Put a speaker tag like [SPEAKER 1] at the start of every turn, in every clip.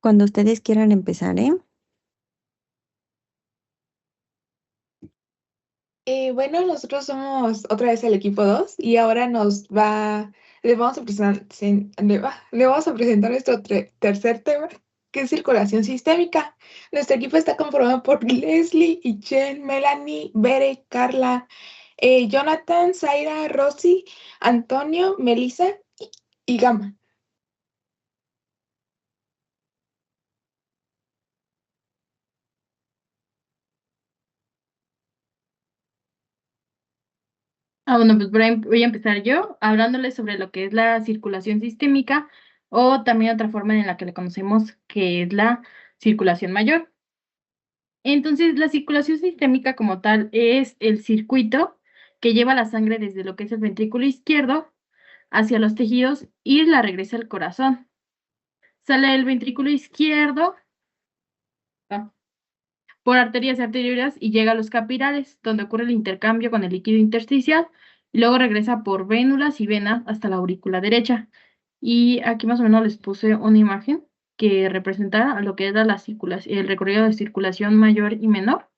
[SPEAKER 1] Cuando ustedes quieran empezar, ¿eh?
[SPEAKER 2] Bueno, nosotros somos otra vez el equipo 2 y ahora le vamos a le vamos a presentar nuestro tercer tema, que es circulación sistémica. Nuestro equipo está conformado por Leslie, Jen, Melanie, Bere, Carla, Jonathan, Zaira, Rosy, Antonio, Melissa y Gama.
[SPEAKER 3] Bueno, pues voy a empezar yo hablándoles sobre lo que es la circulación sistémica o también otra forma en la que le conocemos que es la circulación mayor. Entonces, la circulación sistémica como tal es el circuito que lleva la sangre desde lo que es el ventrículo izquierdo hacia los tejidos y la regresa al corazón. Sale del ventrículo izquierdo por arterias arteriales y llega a los capilares, donde ocurre el intercambio con el líquido intersticial, y luego regresa por vénulas y venas hasta la aurícula derecha. Y aquí más o menos les puse una imagen que representa lo que era el recorrido de circulación mayor y menor,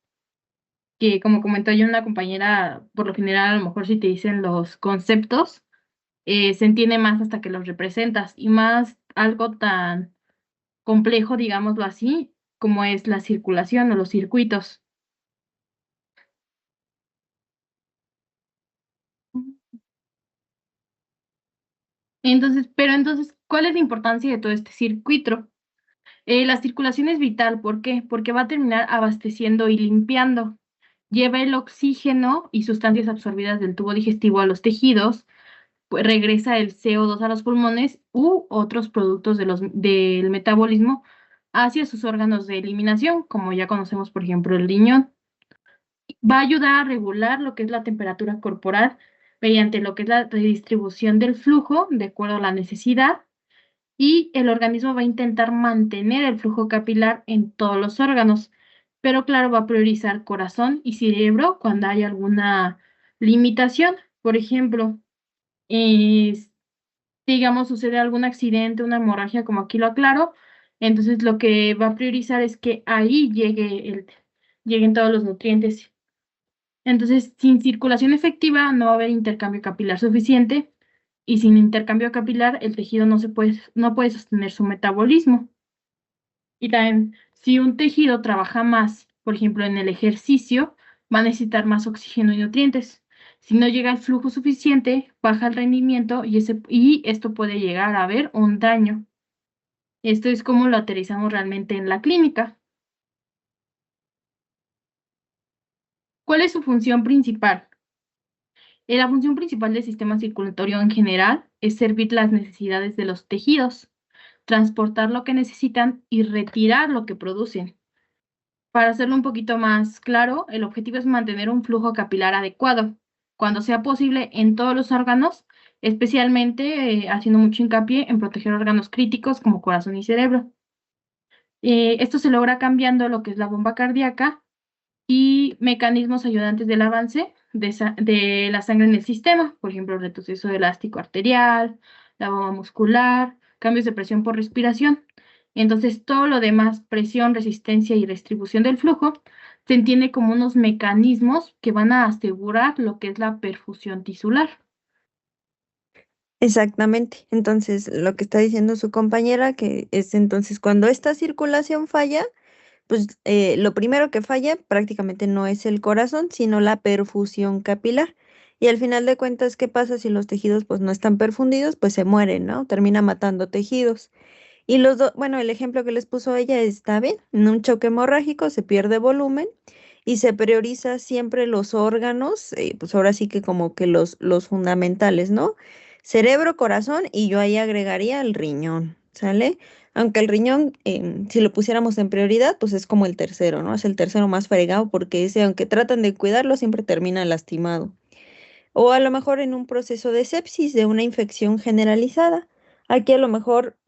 [SPEAKER 3] que como comentó yo una compañera, por lo general a lo mejor si te dicen los conceptos, se entiende más hasta que los representas, y más algo tan complejo, digámoslo así, como es la circulación o los circuitos. Entonces, ¿cuál es la importancia de todo este circuito? La circulación es vital, ¿por qué? Porque va a terminar abasteciendo y limpiando. Lleva el oxígeno y sustancias absorbidas del tubo digestivo a los tejidos, pues regresa el CO2 a los pulmones u otros productos del metabolismo hacia sus órganos de eliminación, como ya conocemos, por ejemplo, el riñón. Va a ayudar a regular lo que es la temperatura corporal mediante lo que es la redistribución del flujo de acuerdo a la necesidad, y el organismo va a intentar mantener el flujo capilar en todos los órganos, pero claro, va a priorizar corazón y cerebro cuando hay alguna limitación. Por ejemplo, eh, digamos, sucede algún accidente, una hemorragia, como aquí lo aclaro, entonces lo que va a priorizar es que ahí lleguen todos los nutrientes. Entonces, sin circulación efectiva no va a haber intercambio capilar suficiente, y sin intercambio capilar el tejido no puede sostener su metabolismo. Y también, si un tejido trabaja más, por ejemplo, en el ejercicio, va a necesitar más oxígeno y nutrientes. Si no llega el flujo suficiente, baja el rendimiento y esto puede llegar a haber un daño. Esto es como lo aterrizamos realmente en la clínica. ¿Cuál es su función principal? La función principal del sistema circulatorio en general es servir las necesidades de los tejidos, transportar lo que necesitan y retirar lo que producen. Para hacerlo un poquito más claro, el objetivo es mantener un flujo capilar adecuado, cuando sea posible en todos los órganos, especialmente haciendo mucho hincapié en proteger órganos críticos como corazón y cerebro. Esto se logra cambiando lo que es la bomba cardíaca y mecanismos ayudantes del avance de la sangre en el sistema, por ejemplo, retroceso elástico arterial, la bomba muscular, cambios de presión por respiración. Entonces, todo lo demás, presión, resistencia y distribución del flujo, se entiende como unos mecanismos que van a asegurar lo que es la perfusión tisular.
[SPEAKER 1] Exactamente. Entonces, lo que está diciendo su compañera, que es entonces cuando esta circulación falla, pues lo primero que falla prácticamente no es el corazón, sino la perfusión capilar. Y al final de cuentas, ¿qué pasa si los tejidos pues no están perfundidos? Pues se mueren, ¿no? Termina matando tejidos. Y los dos, bueno, el ejemplo que les puso ella está bien, en un choque hemorrágico se pierde volumen y se prioriza siempre los órganos, pues ahora sí que como que los fundamentales, ¿no? Cerebro, corazón y yo ahí agregaría el riñón, ¿sale? Aunque el riñón, si lo pusiéramos en prioridad, pues es como el tercero, ¿no? Es el tercero más fregado porque ese, aunque tratan de cuidarlo, siempre termina lastimado. O a lo mejor en un proceso de sepsis, de una infección generalizada. Aquí a lo mejor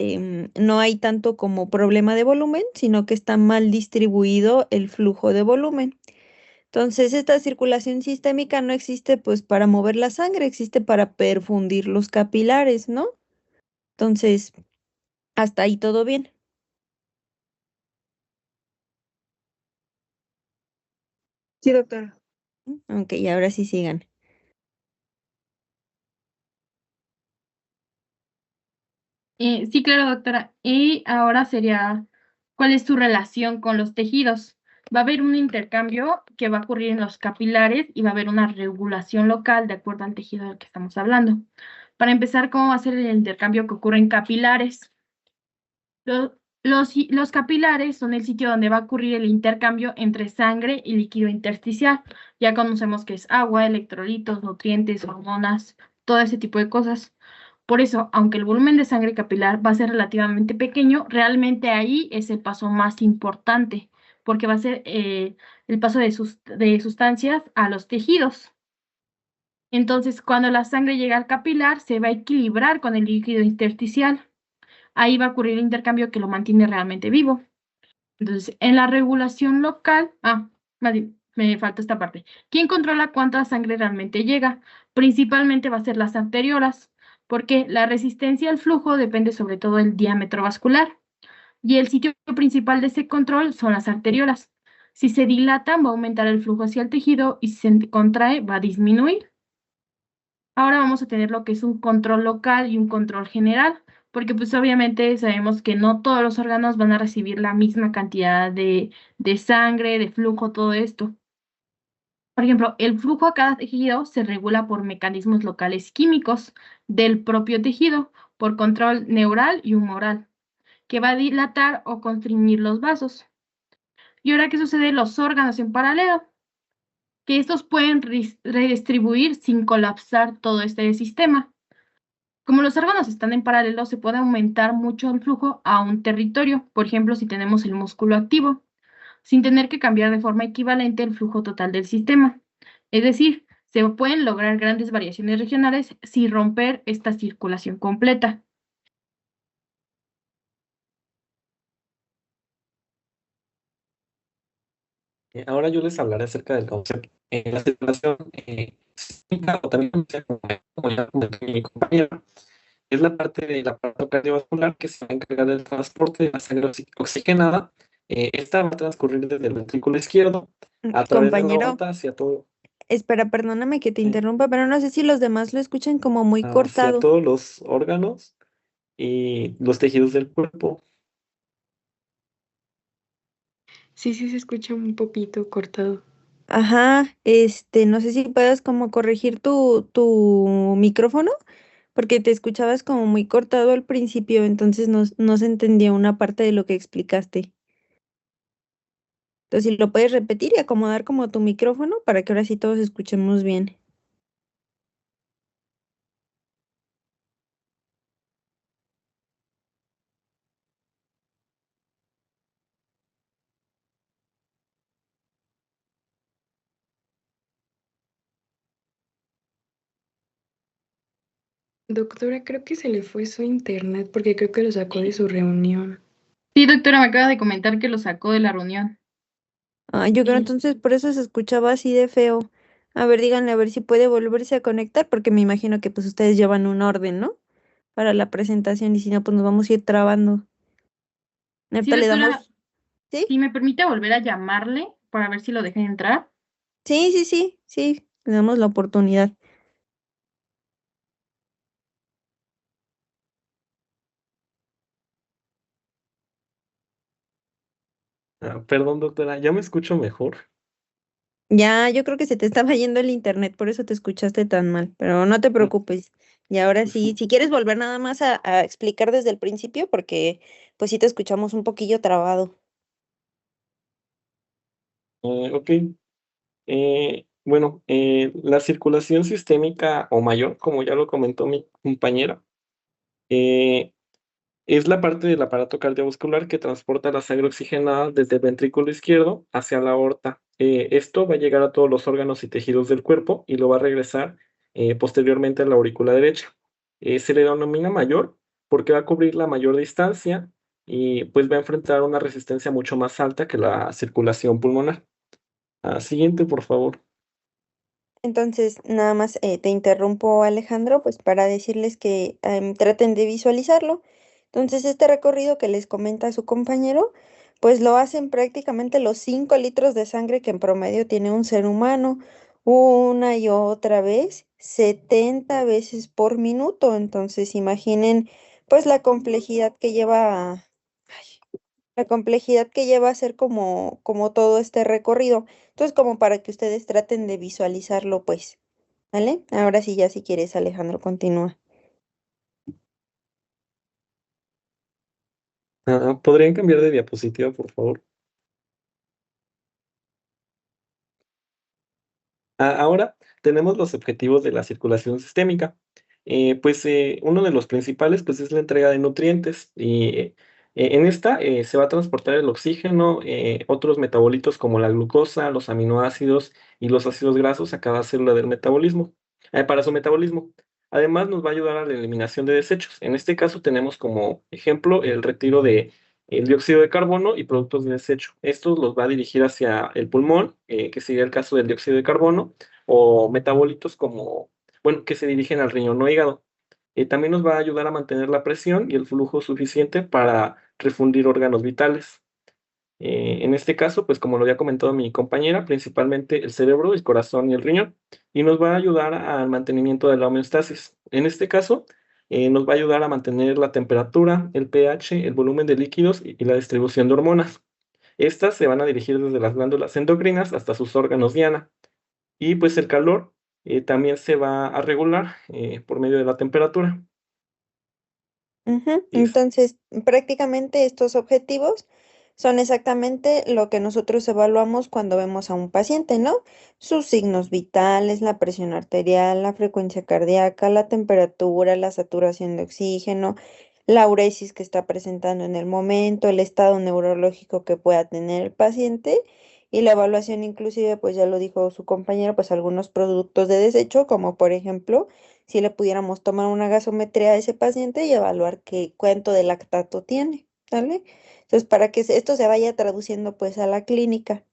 [SPEAKER 1] no hay tanto como problema de volumen, sino que está mal distribuido el flujo de volumen. Entonces, esta circulación sistémica no existe pues para mover la sangre, existe para perfundir los capilares, ¿no? Entonces, hasta ahí todo bien.
[SPEAKER 2] Sí, doctora.
[SPEAKER 1] Ok, ahora sí sigan.
[SPEAKER 3] Sí, claro, doctora. Y ahora sería, ¿cuál es su relación con los tejidos? Va a haber un intercambio que va a ocurrir en los capilares y va a haber una regulación local de acuerdo al tejido del que estamos hablando. Para empezar, ¿cómo va a ser el intercambio que ocurre en capilares? Los capilares son el sitio donde va a ocurrir el intercambio entre sangre y líquido intersticial. Ya conocemos que es agua, electrolitos, nutrientes, hormonas, todo ese tipo de cosas. Por eso, aunque el volumen de sangre capilar va a ser relativamente pequeño, realmente ahí es el paso más importante, porque va a ser el paso de sustancias a los tejidos. Entonces, cuando la sangre llega al capilar, se va a equilibrar con el líquido intersticial. Ahí va a ocurrir el intercambio que lo mantiene realmente vivo. Entonces, en la regulación local, más bien, me falta esta parte. ¿Quién controla cuánta sangre realmente llega? Principalmente va a ser las arteriolas, porque la resistencia al flujo depende sobre todo del diámetro vascular. Y el sitio principal de ese control son las arteriolas. Si se dilatan, va a aumentar el flujo hacia el tejido y si se contrae, va a disminuir. Ahora vamos a tener lo que es un control local y un control general, porque pues obviamente sabemos que no todos los órganos van a recibir la misma cantidad de sangre, de flujo, todo esto. Por ejemplo, el flujo a cada tejido se regula por mecanismos locales químicos del propio tejido, por control neural y humoral, que va a dilatar o constriñir los vasos. ¿Y ahora qué sucede? Los órganos en paralelo, que estos pueden redistribuir sin colapsar todo este sistema. Como los órganos están en paralelo, se puede aumentar mucho el flujo a un territorio, por ejemplo, si tenemos el músculo activo, sin tener que cambiar de forma equivalente el flujo total del sistema. Es decir, se pueden lograr grandes variaciones regionales sin romper esta circulación completa.
[SPEAKER 4] Ahora yo les hablaré acerca del concepto. La circulación sistémica, o también como ya comentó mi compañero, es la parte del aparato cardiovascular que se va a encargar del transporte de la sangre oxigenada. Esta va a transcurrir desde el ventrículo izquierdo a través de la
[SPEAKER 1] Compañero,
[SPEAKER 4] aorta hacia todo,
[SPEAKER 1] espera, perdóname que te
[SPEAKER 4] sí,
[SPEAKER 1] interrumpa, pero no sé si los demás lo escuchan como muy
[SPEAKER 4] hacia
[SPEAKER 1] cortado.
[SPEAKER 4] todos los órganos y los tejidos del cuerpo.
[SPEAKER 2] Sí, sí, se escucha un poquito cortado.
[SPEAKER 1] Ajá, no sé si puedas como corregir tu micrófono, porque te escuchabas como muy cortado al principio, entonces no se entendía una parte de lo que explicaste. Entonces, si lo puedes repetir y acomodar como tu micrófono para que ahora sí todos escuchemos bien.
[SPEAKER 2] Doctora, creo que se le fue su internet porque creo que lo sacó de su reunión.
[SPEAKER 3] Sí, doctora, me acaba de comentar que lo sacó de la reunión.
[SPEAKER 1] Ah, yo creo
[SPEAKER 2] Sí.
[SPEAKER 1] entonces por eso se escuchaba así de feo. A ver, díganle a ver si puede volverse a conectar, porque me imagino que pues ustedes llevan un orden, ¿no? Para la presentación y si no, pues nos vamos a ir trabando.
[SPEAKER 3] Sí,
[SPEAKER 1] Ahorita le
[SPEAKER 3] doctora,
[SPEAKER 1] damos, ¿sí?
[SPEAKER 3] si me permite volver a llamarle para ver si lo dejan entrar.
[SPEAKER 1] Sí, sí, sí, sí, le damos la oportunidad.
[SPEAKER 4] Perdón, doctora, ¿ya me escucho mejor?
[SPEAKER 1] Ya, yo creo que se te estaba yendo el internet, por eso te escuchaste tan mal, pero no te
[SPEAKER 4] Mm,
[SPEAKER 1] preocupes. Y ahora
[SPEAKER 4] pues,
[SPEAKER 1] sí, si quieres volver nada más a explicar desde el principio, porque pues sí te escuchamos un poquillo trabado.
[SPEAKER 4] ok. Bueno, la circulación sistémica o mayor, como ya lo comentó mi compañera, eh, es la parte del aparato cardiovascular que transporta la sangre oxigenada desde el ventrículo izquierdo hacia la aorta. Esto va a llegar a todos los órganos y tejidos del cuerpo y lo va a regresar posteriormente a la aurícula derecha. Se le denomina mayor porque va a cubrir la mayor distancia y pues va a enfrentar una resistencia mucho más alta que la circulación pulmonar. Siguiente, por favor.
[SPEAKER 1] Entonces, nada más te interrumpo, Alejandro, pues para decirles que traten de visualizarlo. Entonces, este recorrido que les comenta su compañero, pues lo hacen prácticamente los 5 litros de sangre que en promedio tiene un ser humano, una y otra vez, 70 veces por minuto. Entonces, imaginen pues la complejidad que lleva hacer como todo este recorrido. Entonces, como para que ustedes traten de visualizarlo, pues, ¿vale? Ahora sí, ya si quieres, Alejandro, continúa.
[SPEAKER 4] ¿Podrían cambiar de diapositiva, por favor? Ahora tenemos los objetivos de la circulación sistémica. Uno de los principales pues, es la entrega de nutrientes y en esta se va a transportar el oxígeno, otros metabolitos como la glucosa, los aminoácidos y los ácidos grasos a cada célula del metabolismo, para su metabolismo. Además nos va a ayudar a la eliminación de desechos. En este caso tenemos como ejemplo el retiro de el dióxido de carbono y productos de desecho. Estos los va a dirigir hacia el pulmón, que sería el caso del dióxido de carbono, o metabolitos como, bueno, que se dirigen al riñón o hígado. También nos va a ayudar a mantener la presión y el flujo suficiente para refundir órganos vitales. En este caso, pues como lo había comentado mi compañera, principalmente el cerebro, el corazón y el riñón, y nos va a ayudar al mantenimiento de la homeostasis. En este caso, nos va a ayudar a mantener la temperatura, el pH, el volumen de líquidos y la distribución de hormonas. Estas se van a dirigir desde las glándulas endocrinas hasta sus órganos diana. Y pues el calor también se va a regular por medio de la temperatura.
[SPEAKER 1] Ujú.
[SPEAKER 4] Es-
[SPEAKER 1] Entonces, prácticamente estos objetivos son exactamente lo que nosotros evaluamos cuando vemos a un paciente, ¿no? Sus signos vitales, la presión arterial, la frecuencia cardíaca, la temperatura, la saturación de oxígeno, la uresis que está presentando en el momento, el estado neurológico que pueda tener el paciente y la evaluación inclusive, pues ya lo dijo su compañero, pues algunos productos de desecho, como por ejemplo si le pudiéramos tomar una gasometría a ese paciente y evaluar cuánto de lactato tiene, ¿vale? Entonces, para que esto se vaya traduciendo pues a la clínica.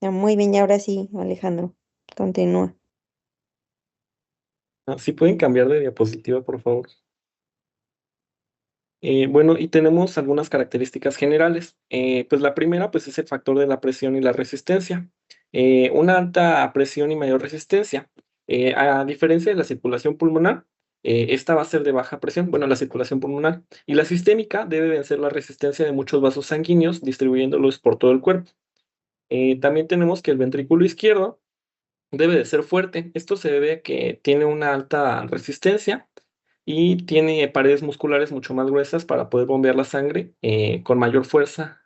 [SPEAKER 1] Ya, muy bien, y ahora sí, Alejandro, continúa.
[SPEAKER 4] ¿Sí pueden cambiar de diapositiva, por favor? Bueno, y tenemos algunas características generales. Pues la primera, pues es el factor de la presión y la resistencia. Una alta presión y mayor resistencia. A diferencia de la circulación pulmonar, esta va a ser de baja presión, bueno, la circulación pulmonar. Y la sistémica debe vencer la resistencia de muchos vasos sanguíneos, distribuyéndolos por todo el cuerpo. También tenemos que el ventrículo izquierdo debe de ser fuerte. Esto se debe a que tiene una alta resistencia y tiene paredes musculares mucho más gruesas para poder bombear la sangre con mayor fuerza,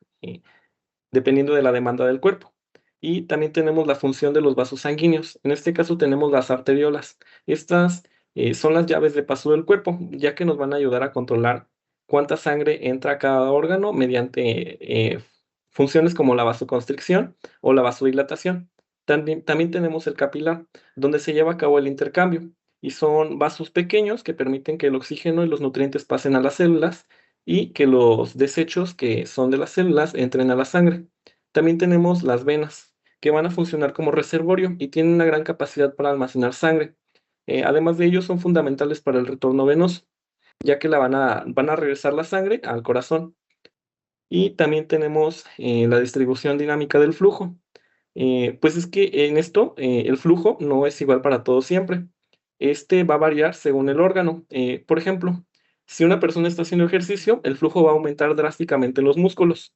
[SPEAKER 4] dependiendo de la demanda del cuerpo. Y también tenemos la función de los vasos sanguíneos. En este caso tenemos las arteriolas. Estas son las llaves de paso del cuerpo, ya que nos van a ayudar a controlar cuánta sangre entra a cada órgano mediante funciones como la vasoconstricción o la vasodilatación. También tenemos el capilar, donde se lleva a cabo el intercambio, y son vasos pequeños que permiten que el oxígeno y los nutrientes pasen a las células y que los desechos que son de las células entren a la sangre. También tenemos las venas, que van a funcionar como reservorio y tienen una gran capacidad para almacenar sangre. Además de ello, son fundamentales para el retorno venoso, ya que van a regresar la sangre al corazón. Y también tenemos la distribución dinámica del flujo. Pues es que en esto el flujo no es igual para todos siempre. Este va a variar según el órgano. Por ejemplo, si una persona está haciendo ejercicio, el flujo va a aumentar drásticamente en los músculos.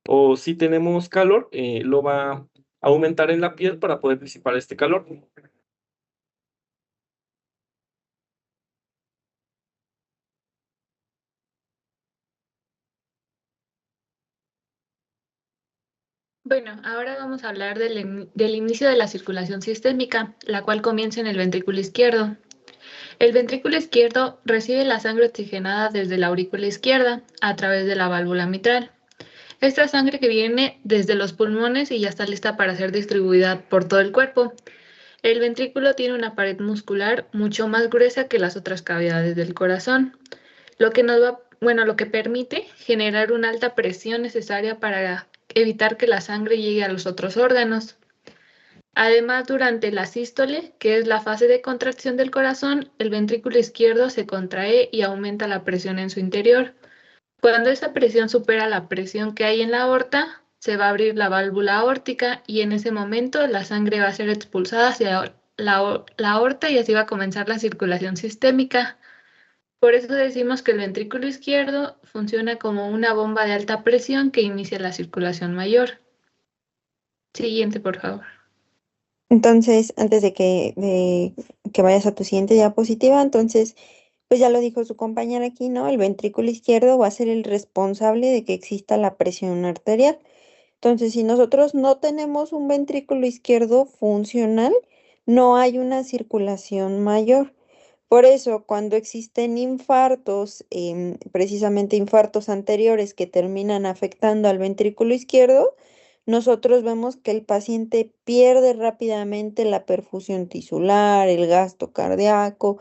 [SPEAKER 4] O si tenemos calor, lo va a aumentar en la piel para poder disipar este calor.
[SPEAKER 2] Bueno, ahora vamos a hablar del inicio de la circulación sistémica, la cual comienza en el ventrículo izquierdo. El ventrículo izquierdo recibe la sangre oxigenada desde la aurícula izquierda a través de la válvula mitral. Esta sangre que viene desde los pulmones y ya está lista para ser distribuida por todo el cuerpo. El ventrículo tiene una pared muscular mucho más gruesa que las otras cavidades del corazón, lo que permite generar una alta presión necesaria para evitar que la sangre llegue a los otros órganos. Además, durante la sístole, que es la fase de contracción del corazón, el ventrículo izquierdo se contrae y aumenta la presión en su interior. Cuando esa presión supera la presión que hay en la aorta, se va a abrir la válvula aórtica y en ese momento la sangre va a ser expulsada hacia la aorta y así va a comenzar la circulación sistémica. Por eso decimos que el ventrículo izquierdo funciona como una bomba de alta presión que inicia la circulación mayor. Siguiente, por favor.
[SPEAKER 1] Entonces, antes de que vayas a tu siguiente diapositiva, entonces, pues ya lo dijo su compañera aquí, ¿no? El ventrículo izquierdo va a ser el responsable de que exista la presión arterial. Entonces, si nosotros no tenemos un ventrículo izquierdo funcional, no hay una circulación mayor. Por eso, cuando existen infartos, precisamente infartos anteriores que terminan afectando al ventrículo izquierdo, nosotros vemos que el paciente pierde rápidamente la perfusión tisular, el gasto cardíaco,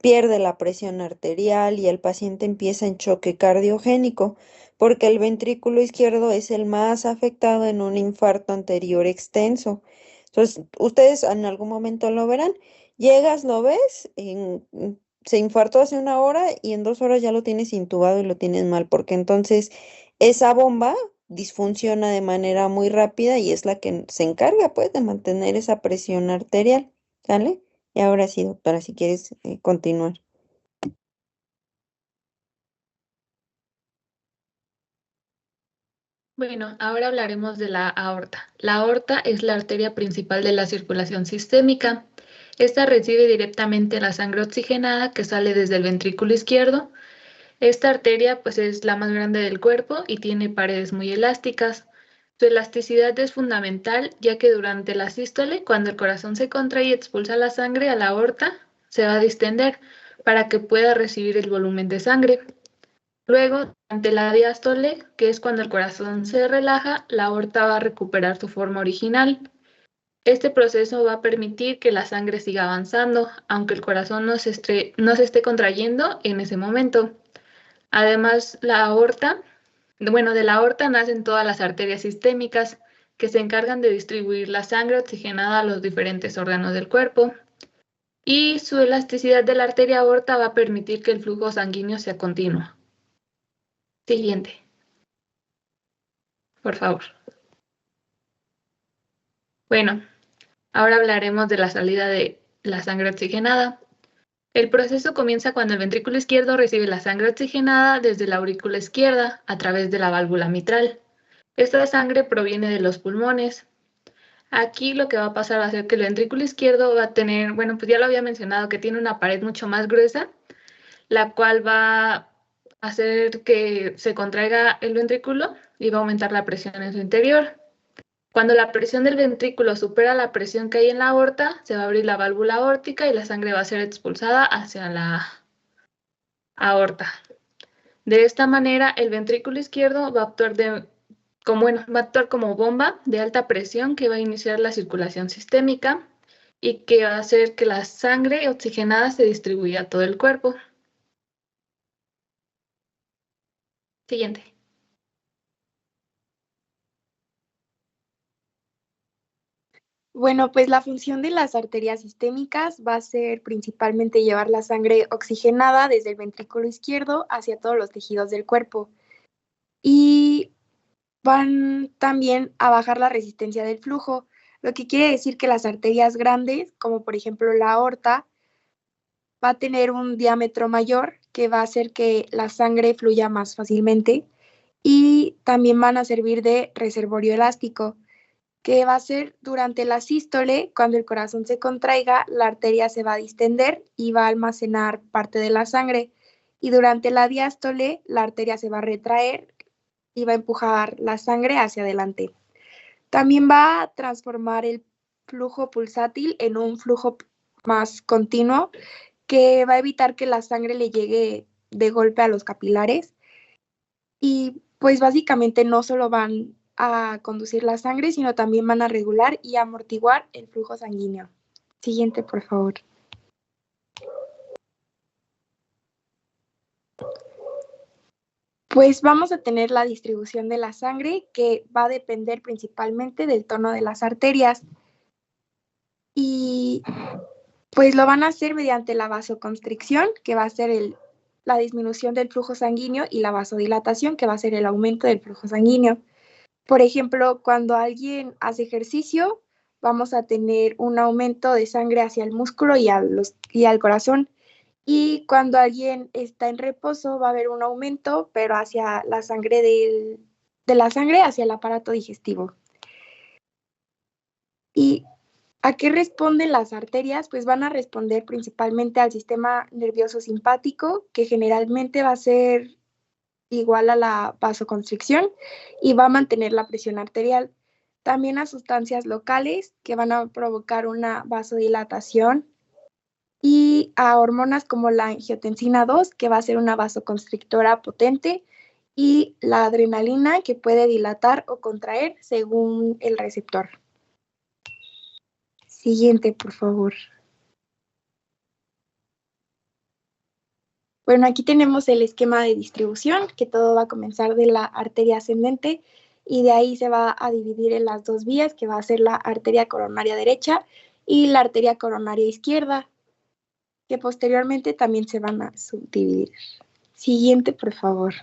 [SPEAKER 1] pierde la presión arterial y el paciente empieza en choque cardiogénico, porque el ventrículo izquierdo es el más afectado en un infarto anterior extenso. Entonces, ustedes en algún momento lo verán. Llegas, lo ves, se infartó hace 1 hora y en 2 horas ya lo tienes intubado y lo tienes mal, porque entonces esa bomba disfunciona de manera muy rápida y es la que se encarga, pues, de mantener esa presión arterial, ¿sale? Y ahora sí, doctora, si quieres continuar.
[SPEAKER 2] Bueno, ahora hablaremos de la aorta. La aorta es la arteria principal de la circulación sistémica. Esta recibe directamente la sangre oxigenada que sale desde el ventrículo izquierdo. Esta arteria pues es la más grande del cuerpo y tiene paredes muy elásticas. Su elasticidad es fundamental ya que durante la sístole, cuando el corazón se contrae y expulsa la sangre a la aorta, se va a distender para que pueda recibir el volumen de sangre. Luego, ante la diástole, que es cuando el corazón se relaja, la aorta va a recuperar su forma original. Este proceso va a permitir que la sangre siga avanzando, aunque el corazón no se esté contrayendo en ese momento. Además, de la aorta nacen todas las arterias sistémicas que se encargan de distribuir la sangre oxigenada a los diferentes órganos del cuerpo. Y su elasticidad de la arteria aorta va a permitir que el flujo sanguíneo sea continuo. Siguiente, por favor. Bueno, ahora hablaremos de la salida de la sangre oxigenada. El proceso comienza cuando el ventrículo izquierdo recibe la sangre oxigenada desde la aurícula izquierda a través de la válvula mitral. Esta sangre proviene de los pulmones. Aquí lo que va a pasar va a ser que el ventrículo izquierdo va a tener, bueno, pues ya lo había mencionado, que tiene una pared mucho más gruesa, la cual va a hacer que se contraiga el ventrículo y va a aumentar la presión en su interior. Cuando la presión del ventrículo supera la presión que hay en la aorta, se va a abrir la válvula aórtica y la sangre va a ser expulsada hacia la aorta. De esta manera, el ventrículo izquierdo va a actuar como bomba de alta presión que va a iniciar la circulación sistémica y que va a hacer que la sangre oxigenada se distribuya a todo el cuerpo. Siguiente.
[SPEAKER 5] Bueno, pues la función de las arterias sistémicas va a ser principalmente llevar la sangre oxigenada desde el ventrículo izquierdo hacia todos los tejidos del cuerpo. Y van también a bajar la resistencia del flujo, lo que quiere decir que las arterias grandes, como por ejemplo la aorta, va a tener un diámetro mayor que va a hacer que la sangre fluya más fácilmente y también van a servir de reservorio elástico, que va a ser durante la sístole, cuando el corazón se contraiga, la arteria se va a distender y va a almacenar parte de la sangre. Y durante la diástole, la arteria se va a retraer y va a empujar la sangre hacia adelante. También va a transformar el flujo pulsátil en un flujo más continuo que va a evitar que la sangre le llegue de golpe a los capilares. Y pues básicamente no solo van a conducir la sangre, sino también van a regular y amortiguar el flujo sanguíneo. Siguiente, por favor. Pues vamos a tener la distribución de la sangre que va a depender principalmente del tono de las arterias. Y pues lo van a hacer mediante la vasoconstricción, que va a ser el la disminución del flujo sanguíneo y la vasodilatación, que va a ser el aumento del flujo sanguíneo. Por ejemplo, cuando alguien hace ejercicio, vamos a tener un aumento de sangre hacia el músculo y al corazón. Y cuando alguien está en reposo, va a haber un aumento, pero hacia la sangre de la sangre hacia el aparato digestivo. ¿Y a qué responden las arterias? Pues van a responder principalmente al sistema nervioso simpático, que generalmente va a ser igual a la vasoconstricción y va a mantener la presión arterial. También a sustancias locales que van a provocar una vasodilatación y a hormonas como la angiotensina 2, que va a ser una vasoconstrictora potente, y la adrenalina, que puede dilatar o contraer según el receptor. Siguiente, por favor. Bueno, aquí tenemos el esquema de distribución, que todo va a comenzar de la arteria ascendente y de ahí se va a dividir en las dos vías, que va a ser la arteria coronaria derecha y la arteria coronaria izquierda, que posteriormente también se van a subdividir. Siguiente, por favor.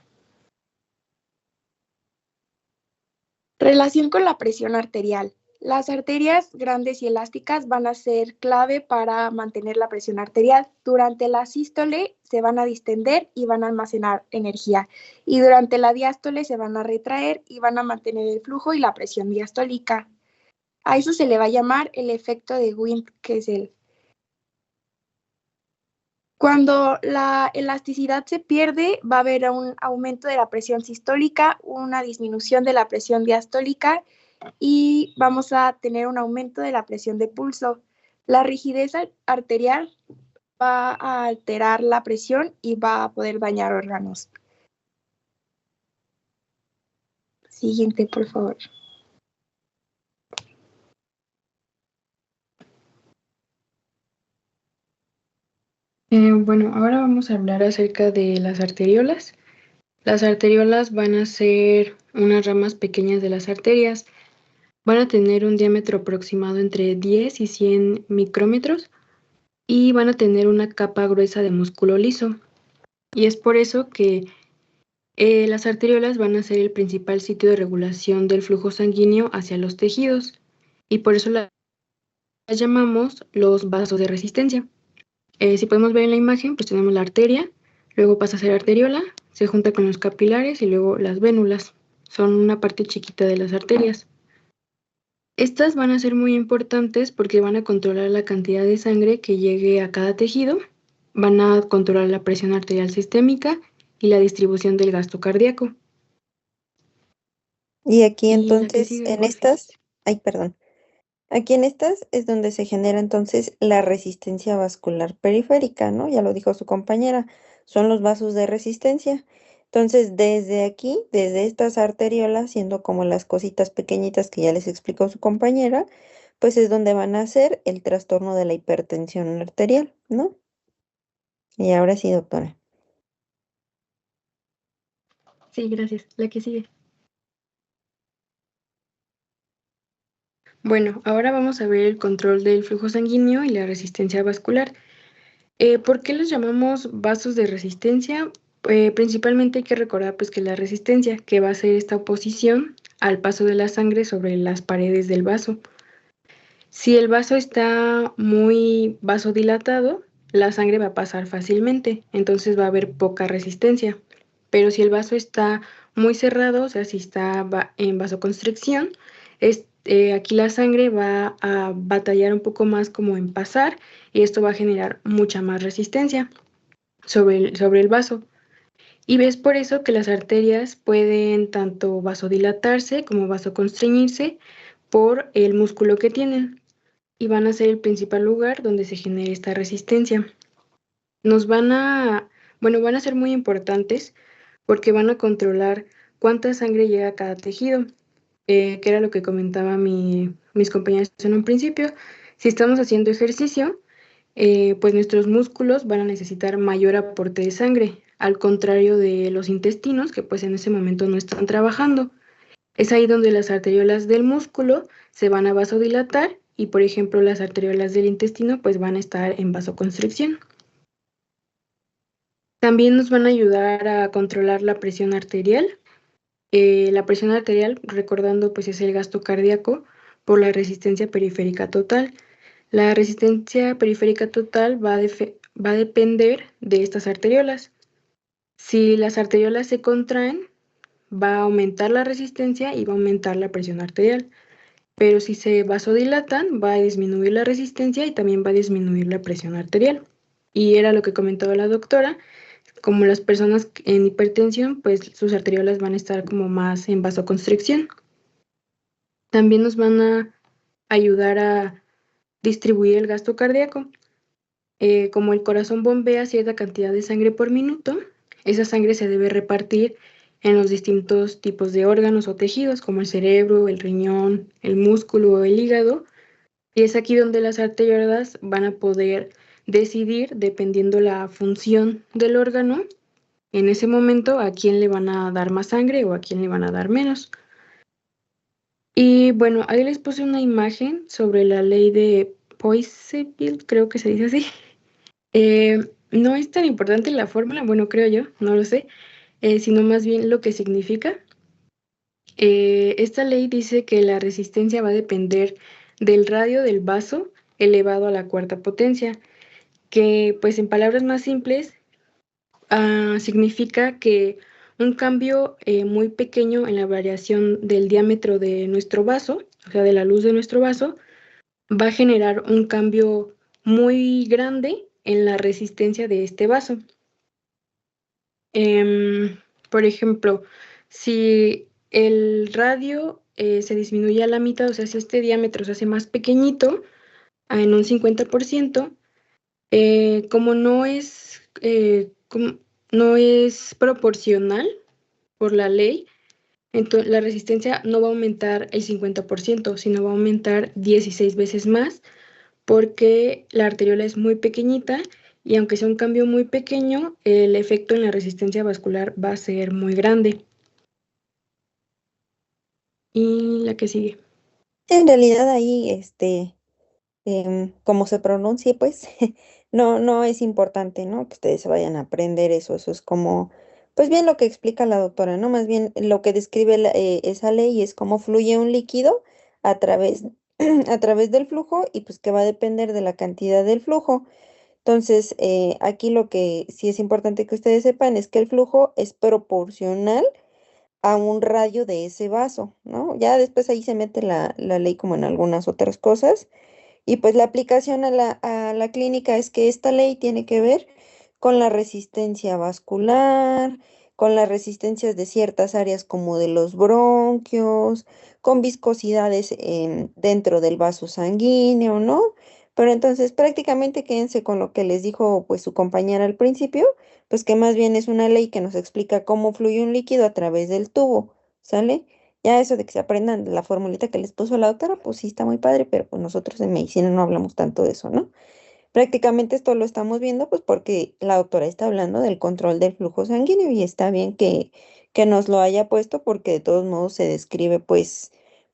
[SPEAKER 5] Relación con la presión arterial. Las arterias grandes y elásticas van a ser clave para mantener la presión arterial. Durante la sístole se van a distender y van a almacenar energía. Y durante la diástole se van a retraer y van a mantener el flujo y la presión diastólica. A eso se le va a llamar el efecto de Wien-Kessel. Cuando la elasticidad se pierde, va a haber un aumento de la presión sistólica, una disminución de la presión diastólica y vamos a tener un aumento de la presión de pulso. La rigidez arterial va a alterar la presión y va a poder dañar órganos. Siguiente, por favor.
[SPEAKER 6] Bueno, ahora vamos a hablar acerca de las arteriolas. Las arteriolas van a ser unas ramas pequeñas de las arterias. Van a tener un diámetro aproximado entre 10 y 100 micrómetros y van a tener una capa gruesa de músculo liso. Y es por eso que las arteriolas van a ser el principal sitio de regulación del flujo sanguíneo hacia los tejidos y por eso las llamamos los vasos de resistencia. Si podemos ver en la imagen, pues tenemos la arteria, luego pasa a ser arteriola, se junta con los capilares y luego las vénulas. Son una parte chiquita de las arterias. Estas van a ser muy importantes porque van a controlar la cantidad de sangre que llegue a cada tejido, van a controlar la presión arterial sistémica y la distribución del gasto cardíaco.
[SPEAKER 1] Y aquí
[SPEAKER 6] Y la que
[SPEAKER 1] entonces,
[SPEAKER 6] sigue,
[SPEAKER 1] en
[SPEAKER 6] porfa.
[SPEAKER 1] estas, ay, perdón. Aquí en estas es donde se genera entonces la resistencia vascular periférica, ¿no? Ya lo dijo su compañera, son los vasos de resistencia. Entonces, desde aquí, desde estas arteriolas, siendo como las cositas pequeñitas que ya les explicó su compañera, pues es donde van a hacer el trastorno de la hipertensión arterial, ¿no? Y ahora sí, doctora.
[SPEAKER 6] Sí, gracias. La que sigue. Bueno, ahora vamos a ver el control del flujo sanguíneo y la resistencia vascular. ¿Por qué los llamamos vasos de resistencia? Principalmente hay que recordar pues, que la resistencia, que va a ser esta oposición al paso de la sangre sobre las paredes del vaso. Si el vaso está muy vasodilatado, la sangre va a pasar fácilmente, entonces va a haber poca resistencia. Pero si el vaso está muy cerrado, o sea, si está en vasoconstricción, aquí la sangre va a batallar un poco más como en pasar y esto va a generar mucha más resistencia sobre el vaso. Y ves por eso que las arterias pueden tanto vasodilatarse como vasoconstreñirse por el músculo que tienen y van a ser el principal lugar donde se genere esta resistencia. Van a ser muy importantes porque van a controlar cuánta sangre llega a cada tejido, que era lo que comentaba mis compañeros en un principio. Si estamos haciendo ejercicio, pues nuestros músculos van a necesitar mayor aporte de sangre, al contrario de los intestinos, que pues en ese momento no están trabajando. Es ahí donde las arteriolas del músculo se van a vasodilatar y, por ejemplo, las arteriolas del intestino pues van a estar en vasoconstricción. También nos van a ayudar a controlar la presión arterial. La presión arterial, recordando, pues es el gasto cardíaco por la resistencia periférica total. La resistencia periférica total va a depender de estas arteriolas. Si las arteriolas se contraen, va a aumentar la resistencia y va a aumentar la presión arterial. Pero si se vasodilatan, va a disminuir la resistencia y también va a disminuir la presión arterial. Y era lo que comentaba la doctora, como las personas en hipertensión, pues sus arteriolas van a estar como más en vasoconstricción. También nos van a ayudar a distribuir el gasto cardíaco. Como el corazón bombea cierta cantidad de sangre por minuto, esa sangre se debe repartir en los distintos tipos de órganos o tejidos, como el cerebro, el riñón, el músculo o el hígado. Y es aquí donde las arteriolas van a poder decidir, dependiendo la función del órgano, en ese momento a quién le van a dar más sangre o a quién le van a dar menos. Y bueno, ahí les puse una imagen sobre la ley de Poiseuille, creo que se dice así. No es tan importante la fórmula, bueno, creo yo, no lo sé, sino más bien lo que significa. Esta ley dice que la resistencia va a depender del radio del vaso elevado a la cuarta potencia, que pues en palabras más simples significa que un cambio muy pequeño en la variación del diámetro de nuestro vaso, o sea, de la luz de nuestro vaso, va a generar un cambio muy grande en la resistencia de este vaso. Por ejemplo, si el radio se disminuye a la mitad, o sea, si este diámetro se hace más pequeñito, en un 50%, como no es proporcional por la ley, entonces la resistencia no va a aumentar el 50%, sino va a aumentar 16 veces más, porque la arteriola es muy pequeñita y aunque sea un cambio muy pequeño, el efecto en la resistencia vascular va a ser muy grande. Y la que sigue.
[SPEAKER 1] En realidad ahí, como se pronuncie, pues, no es importante, ¿no? Que ustedes se vayan a aprender eso es como, pues bien lo que explica la doctora, ¿no? Más bien lo que describe esa ley es cómo fluye un líquido a través, a través del flujo y pues que va a depender de la cantidad del flujo. Entonces, aquí lo que sí es importante que ustedes sepan es que el flujo es proporcional a un radio de ese vaso, ¿no? Ya después ahí se mete la ley como en algunas otras cosas. Y pues la aplicación a la clínica es que esta ley tiene que ver con la resistencia vascular, con las resistencias de ciertas áreas como de los bronquios, con viscosidades dentro del vaso sanguíneo, ¿no? Pero entonces prácticamente quédense con lo que les dijo pues su compañera al principio, pues que más bien es una ley que nos explica cómo fluye un líquido a través del tubo, ¿sale? Ya eso de que se aprendan la formulita que les puso la doctora, pues sí está muy padre, pero pues nosotros en medicina no hablamos tanto de eso, ¿no? Prácticamente esto lo estamos viendo pues porque la doctora está hablando del control del flujo sanguíneo y está bien que nos lo haya puesto porque de todos modos se describe pues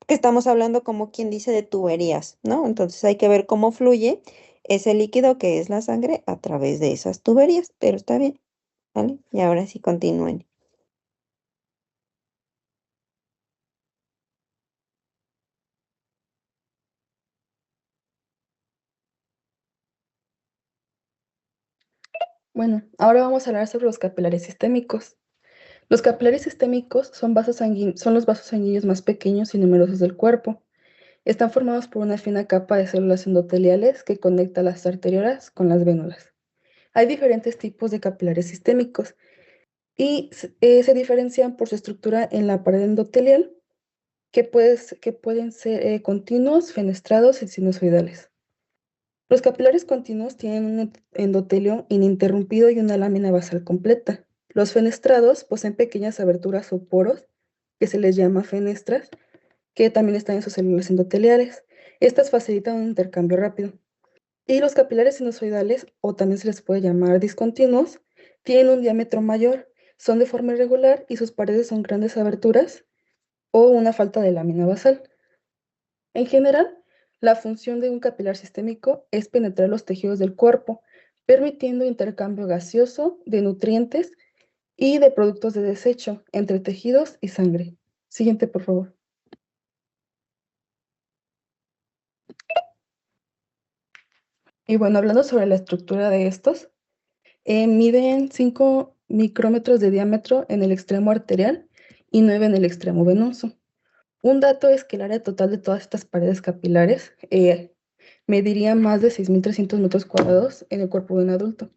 [SPEAKER 1] que estamos hablando como quien dice de tuberías, ¿no? Entonces hay que ver cómo fluye ese líquido que es la sangre a través de esas tuberías, pero está bien, ¿vale? Y ahora sí continúen.
[SPEAKER 7] Bueno, ahora vamos a hablar sobre los capilares sistémicos. Los capilares sistémicos son los vasos sanguíneos más pequeños y numerosos del cuerpo. Están formados por una fina capa de células endoteliales que conecta las arteriolas con las vénulas. Hay diferentes tipos de capilares sistémicos y se diferencian por su estructura en la pared endotelial, que pueden ser continuos, fenestrados y sinusoidales. Los capilares continuos tienen un endotelio ininterrumpido y una lámina basal completa. Los fenestrados poseen pequeñas aberturas o poros, que se les llama fenestras, que también están en sus células endoteliales. Estas facilitan un intercambio rápido. Y los capilares sinusoidales, o también se les puede llamar discontinuos, tienen un diámetro mayor, son de forma irregular y sus paredes son grandes aberturas o una falta de lámina basal. En general, la función de un capilar sistémico es penetrar los tejidos del cuerpo, permitiendo intercambio gaseoso de nutrientes y de productos de desecho entre tejidos y sangre. Siguiente, por favor. Y bueno, hablando sobre la estructura de estos, miden 5 micrómetros de diámetro en el extremo arterial y 9 en el extremo venoso. Un dato es que el área total de todas estas paredes capilares mediría más de 6.300 metros cuadrados en el cuerpo de un adulto.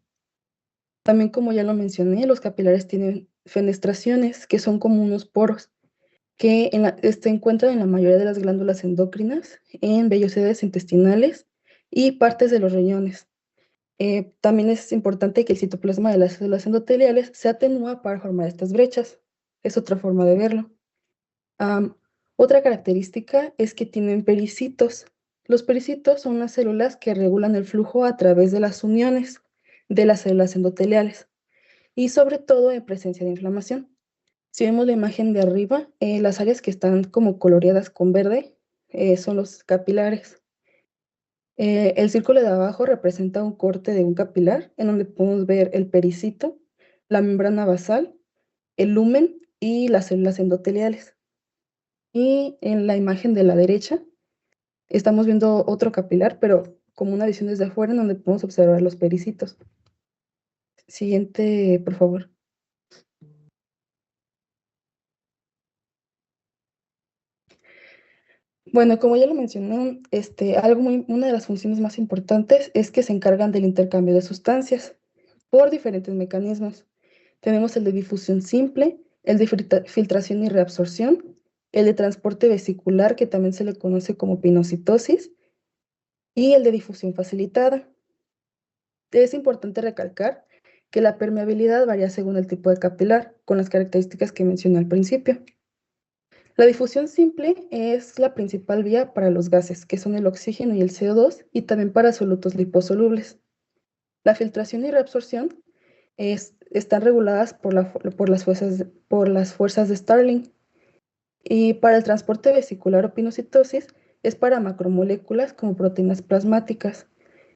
[SPEAKER 7] También, como ya lo mencioné, los capilares tienen fenestraciones, que son como unos poros, que se encuentran en la mayoría de las glándulas endocrinas, en vellosidades intestinales y partes de los riñones. También es importante que el citoplasma de las células endoteliales se atenúa para formar estas brechas. Es otra forma de verlo. Otra característica es que tienen pericitos. Los pericitos son unas células que regulan el flujo a través de las uniones de las células endoteliales y sobre todo en presencia de inflamación. Si vemos la imagen de arriba, las áreas que están como coloreadas con verde son los capilares. El círculo de abajo representa un corte de un capilar en donde podemos ver el pericito, la membrana basal, el lumen y las células endoteliales. Y en la imagen de la derecha estamos viendo otro capilar, pero como una visión desde afuera en donde podemos observar los pericitos. Siguiente, por favor. Bueno, como ya lo mencioné, una de las funciones más importantes es que se encargan del intercambio de sustancias por diferentes mecanismos. Tenemos el de difusión simple, el de filtración y reabsorción, el de transporte vesicular, que también se le conoce como pinocitosis, y el de difusión facilitada. Es importante recalcar que la permeabilidad varía según el tipo de capilar, con las características que mencioné al principio. La difusión simple es la principal vía para los gases, que son el oxígeno y el CO2, y también para solutos liposolubles. La filtración y reabsorción están reguladas por las fuerzas de Starling. Y para el transporte vesicular o pinocitosis es para macromoléculas como proteínas plasmáticas.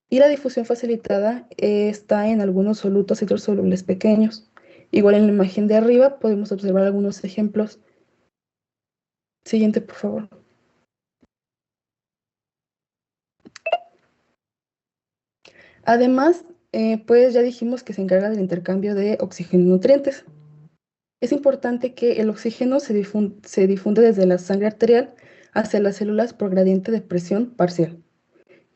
[SPEAKER 7] Y la difusión facilitada está en algunos solutos hidrosolubles pequeños. Igual en la imagen de arriba podemos observar algunos ejemplos. Siguiente, por favor. Además, pues ya dijimos que se encarga del intercambio de oxígeno y nutrientes. Es importante que el oxígeno se difunde desde la sangre arterial hacia las células por gradiente de presión parcial.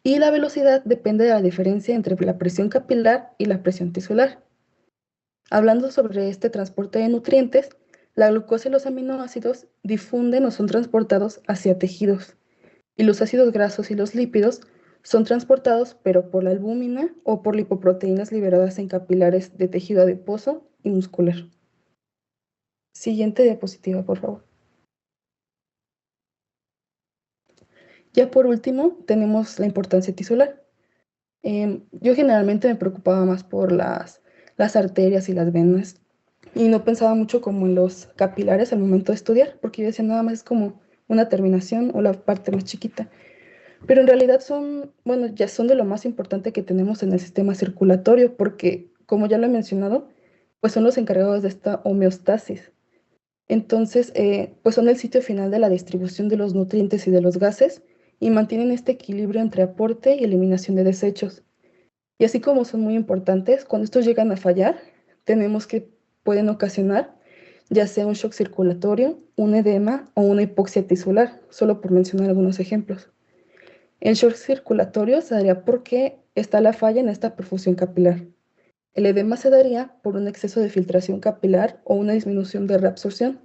[SPEAKER 7] Y la velocidad depende de la diferencia entre la presión capilar y la presión tisular. Hablando sobre este transporte de nutrientes, la glucosa y los aminoácidos difunden o son transportados hacia tejidos, y los ácidos grasos y los lípidos son transportados pero por la albúmina o por lipoproteínas liberadas en capilares de tejido adiposo y muscular. Siguiente diapositiva, por favor. Ya por último, tenemos la importancia tisular. Yo generalmente me preocupaba más por las arterias y las venas y no pensaba mucho como en los capilares al momento de estudiar, porque yo decía nada más es como una terminación o la parte más chiquita. Pero en realidad ya son de lo más importante que tenemos en el sistema circulatorio, porque como ya lo he mencionado, pues son los encargados de esta homeostasis. Entonces, pues son el sitio final de la distribución de los nutrientes y de los gases y mantienen este equilibrio entre aporte y eliminación de desechos. Y así como son muy importantes, cuando estos llegan a fallar, tenemos que pueden ocasionar ya sea un shock circulatorio, un edema o una hipoxia tisular, solo por mencionar algunos ejemplos. El shock circulatorio se daría porque está la falla en esta perfusión capilar. El edema se daría por un exceso de filtración capilar o una disminución de reabsorción,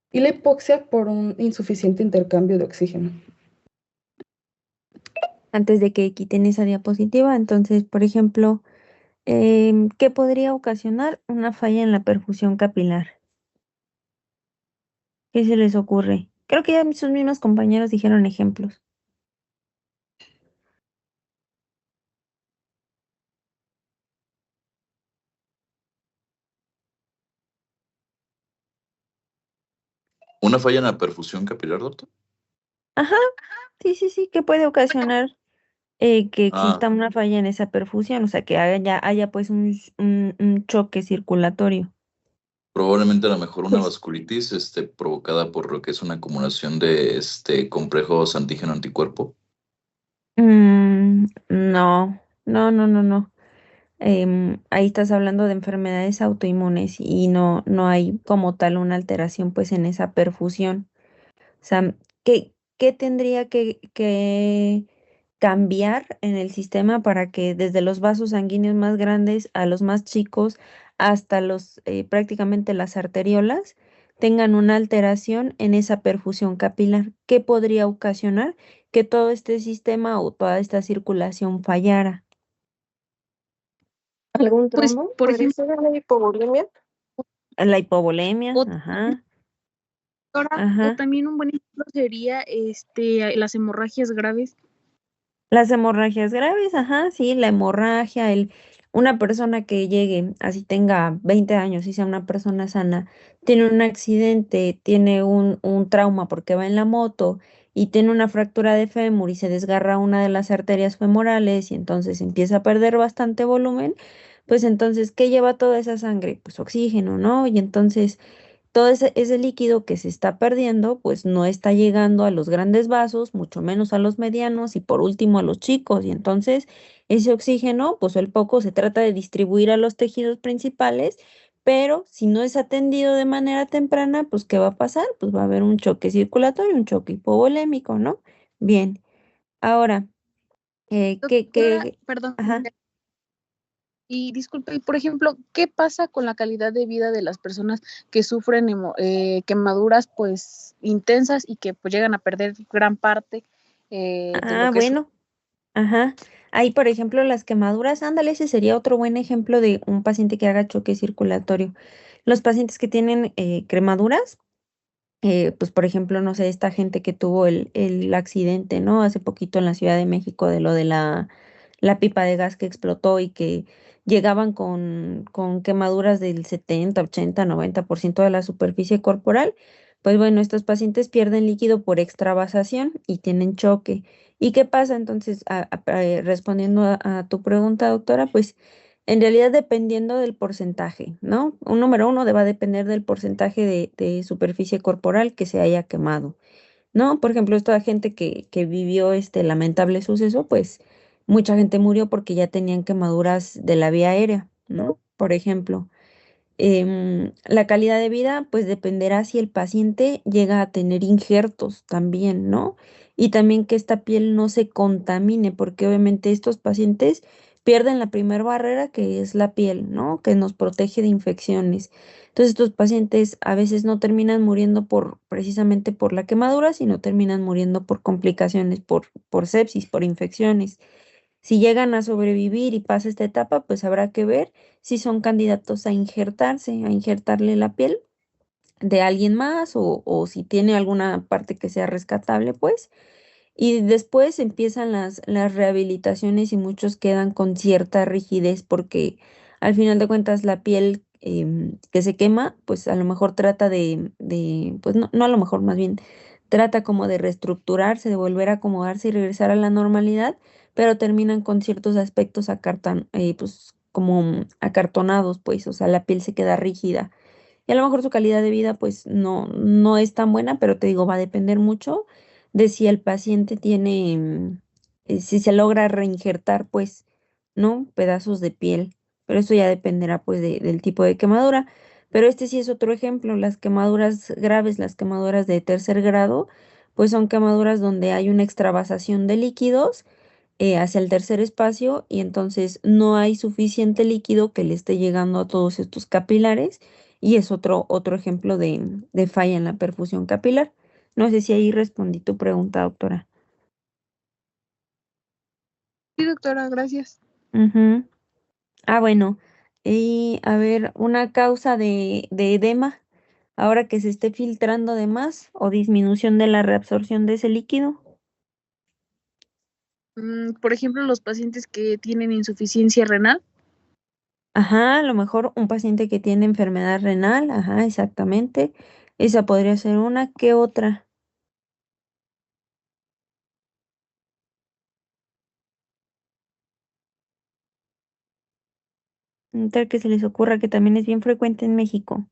[SPEAKER 7] y la hipoxia por un insuficiente intercambio de oxígeno.
[SPEAKER 1] Antes de que quiten esa diapositiva, entonces, por ejemplo, ¿qué podría ocasionar una falla en la perfusión capilar? ¿Qué se les ocurre? Creo que ya sus mismos compañeros dijeron ejemplos.
[SPEAKER 8] ¿Una falla en la perfusión capilar, doctor?
[SPEAKER 1] Ajá, sí, ¿qué puede ocasionar Que
[SPEAKER 8] Ah,
[SPEAKER 1] exista una falla en esa perfusión, o sea, que haya pues un choque circulatorio.
[SPEAKER 8] probablemente a lo mejor una vasculitis provocada por lo que es una acumulación de complejos antígeno-anticuerpo.
[SPEAKER 1] No, no, no, no, no. Ahí estás hablando de enfermedades autoinmunes y no hay como tal una alteración pues en esa perfusión. O sea, ¿qué tendría que cambiar en el sistema para que desde los vasos sanguíneos más grandes a los más chicos hasta los prácticamente las arteriolas tengan una alteración en esa perfusión capilar? ¿Qué podría ocasionar que todo este sistema o toda esta circulación fallara?
[SPEAKER 9] ¿Algún
[SPEAKER 3] Pues,
[SPEAKER 9] trombo?
[SPEAKER 3] por
[SPEAKER 9] ¿Podría
[SPEAKER 3] ejemplo,
[SPEAKER 9] ser la hipovolemia?
[SPEAKER 1] La hipovolemia,
[SPEAKER 3] o,
[SPEAKER 1] ajá,
[SPEAKER 3] o
[SPEAKER 1] ajá.
[SPEAKER 3] también un buen ejemplo sería las hemorragias graves.
[SPEAKER 1] Las hemorragias graves, ajá, sí, la hemorragia, una persona que llegue, así tenga 20 años y sea una persona sana, tiene un accidente, tiene un trauma porque va en la moto y tiene una fractura de fémur y se desgarra una de las arterias femorales y entonces empieza a perder bastante volumen, pues entonces, ¿qué lleva toda esa sangre? Pues oxígeno, ¿no? Y entonces todo ese líquido que se está perdiendo, pues no está llegando a los grandes vasos, mucho menos a los medianos y por último a los chicos. Y entonces ese oxígeno, pues el poco se trata de distribuir a los tejidos principales, pero si no es atendido de manera temprana, pues ¿qué va a pasar? Pues va a haber un choque circulatorio, un choque hipovolémico, ¿no? Bien, ahora,
[SPEAKER 3] Doctora, perdón.
[SPEAKER 1] ajá.
[SPEAKER 3] Y disculpe, y por ejemplo, ¿qué pasa con la calidad de vida de las personas que sufren quemaduras pues intensas y que pues llegan a perder gran parte de lo
[SPEAKER 1] Ah,
[SPEAKER 3] que es su...
[SPEAKER 1] bueno. Ajá. Ahí, por ejemplo, las quemaduras, ándale, ese sería otro buen ejemplo de un paciente que haga choque circulatorio. Los pacientes que tienen cremaduras, pues por ejemplo, no sé, esta gente que tuvo el accidente, ¿no? Hace poquito en la Ciudad de México de lo de la pipa de gas que explotó y que llegaban con quemaduras del 70, 80, 90% de la superficie corporal, pues bueno, estos pacientes pierden líquido por extravasación y tienen choque. ¿Y qué pasa entonces? Respondiendo a tu pregunta, doctora, pues en realidad dependiendo del porcentaje, ¿no? Un número uno va a depender del porcentaje de superficie corporal que se haya quemado, ¿no? Por ejemplo, esta gente que vivió este lamentable suceso, pues mucha gente murió porque ya tenían quemaduras de la vía aérea, ¿no? Por ejemplo. La calidad de vida, pues dependerá si el paciente llega a tener injertos también, ¿no? Y también que esta piel no se contamine, porque obviamente estos pacientes pierden la primera barrera que es la piel, ¿no? Que nos protege de infecciones. Entonces, estos pacientes a veces no terminan muriendo precisamente por la quemadura, sino terminan muriendo por complicaciones, por sepsis, por infecciones. Si llegan a sobrevivir y pasa esta etapa, pues habrá que ver si son candidatos a injertarse, a injertarle la piel de alguien más o si tiene alguna parte que sea rescatable, pues. Y después empiezan las rehabilitaciones y muchos quedan con cierta rigidez porque al final de cuentas la piel que se quema, pues a lo mejor trata pues no a lo mejor, más bien trata como de reestructurarse, de volver a acomodarse y regresar a la normalidad, pero terminan con ciertos aspectos pues como acartonados, pues, o sea, la piel se queda rígida. Y a lo mejor su calidad de vida pues no es tan buena, pero te digo, va a depender mucho de si el paciente tiene, si se logra reinjertar pues, ¿no? Pedazos de piel. Pero eso ya dependerá pues del tipo de quemadura. Pero este sí es otro ejemplo, las quemaduras graves, las quemaduras de tercer grado, pues son quemaduras donde hay una extravasación de líquidos hacia el tercer espacio y entonces no hay suficiente líquido que le esté llegando a todos estos capilares y es otro ejemplo de falla en la perfusión capilar. No sé si ahí respondí tu pregunta, doctora.
[SPEAKER 3] Sí, doctora, gracias.
[SPEAKER 1] Ujú. Ah, bueno. Y a ver, una causa de edema, ahora que se esté filtrando de más o disminución de la reabsorción de ese líquido.
[SPEAKER 3] Por ejemplo, los pacientes que tienen insuficiencia renal.
[SPEAKER 1] Ajá, a lo mejor un paciente que tiene enfermedad renal, ajá, exactamente. Esa podría ser una. ¿Qué otra? Otra que se les ocurra que también es bien frecuente en México.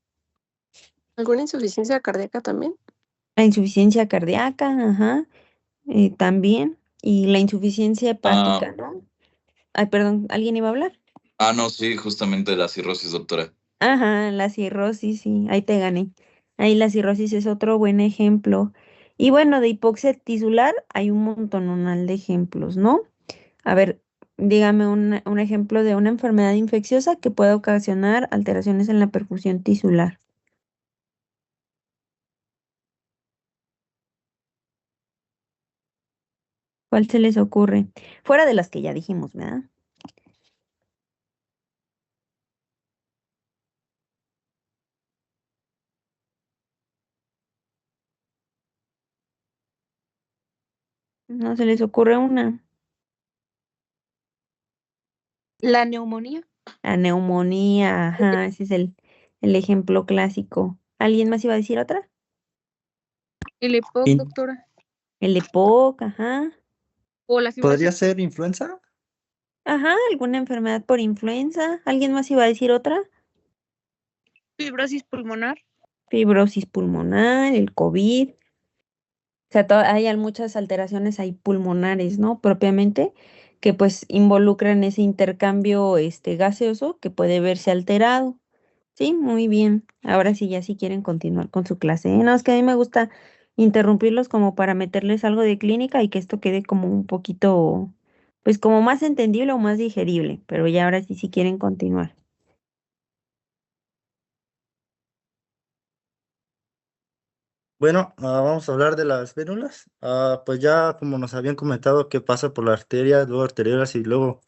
[SPEAKER 9] ¿Alguna insuficiencia cardíaca también?
[SPEAKER 1] La insuficiencia cardíaca, ajá, también. Y la insuficiencia hepática, ¿no? Ay, perdón, ¿alguien iba a hablar?
[SPEAKER 8] No, sí, justamente la cirrosis, doctora.
[SPEAKER 1] Ajá, la cirrosis, sí, ahí te gané. Ahí la cirrosis es otro buen ejemplo. Y bueno, de hipoxia tisular hay un montonal de ejemplos, ¿no? A ver, dígame un ejemplo de una enfermedad infecciosa que pueda ocasionar alteraciones en la perfusión tisular. ¿Cuál se les ocurre? Fuera de las que ya dijimos, ¿verdad? ¿No se les ocurre una?
[SPEAKER 5] La neumonía.
[SPEAKER 1] La neumonía, ajá, ese es el ejemplo clásico. ¿Alguien más iba a decir otra?
[SPEAKER 5] El EPOC,
[SPEAKER 10] In-
[SPEAKER 5] doctora.
[SPEAKER 1] El EPOC, ajá.
[SPEAKER 5] O la
[SPEAKER 10] ¿Podría
[SPEAKER 5] fibrosis.
[SPEAKER 10] ser influenza?
[SPEAKER 1] Ajá, alguna enfermedad por influenza. ¿Alguien más iba a decir otra?
[SPEAKER 5] Fibrosis pulmonar.
[SPEAKER 1] Fibrosis pulmonar, el COVID. O sea, hay muchas alteraciones ahí pulmonares, ¿no? Propiamente, que pues involucran ese intercambio gaseoso que puede verse alterado. Sí, muy bien. Ahora sí, ya si quieren continuar con su clase. No, es que a mí me gusta interrumpirlos como para meterles algo de clínica y que esto quede como un poquito, pues como más entendible o más digerible. Pero ya ahora sí, si quieren continuar.
[SPEAKER 10] Bueno, vamos a hablar de las vénulas. Pues ya como nos habían comentado que pasa por la arteria, luego arteriolas y luego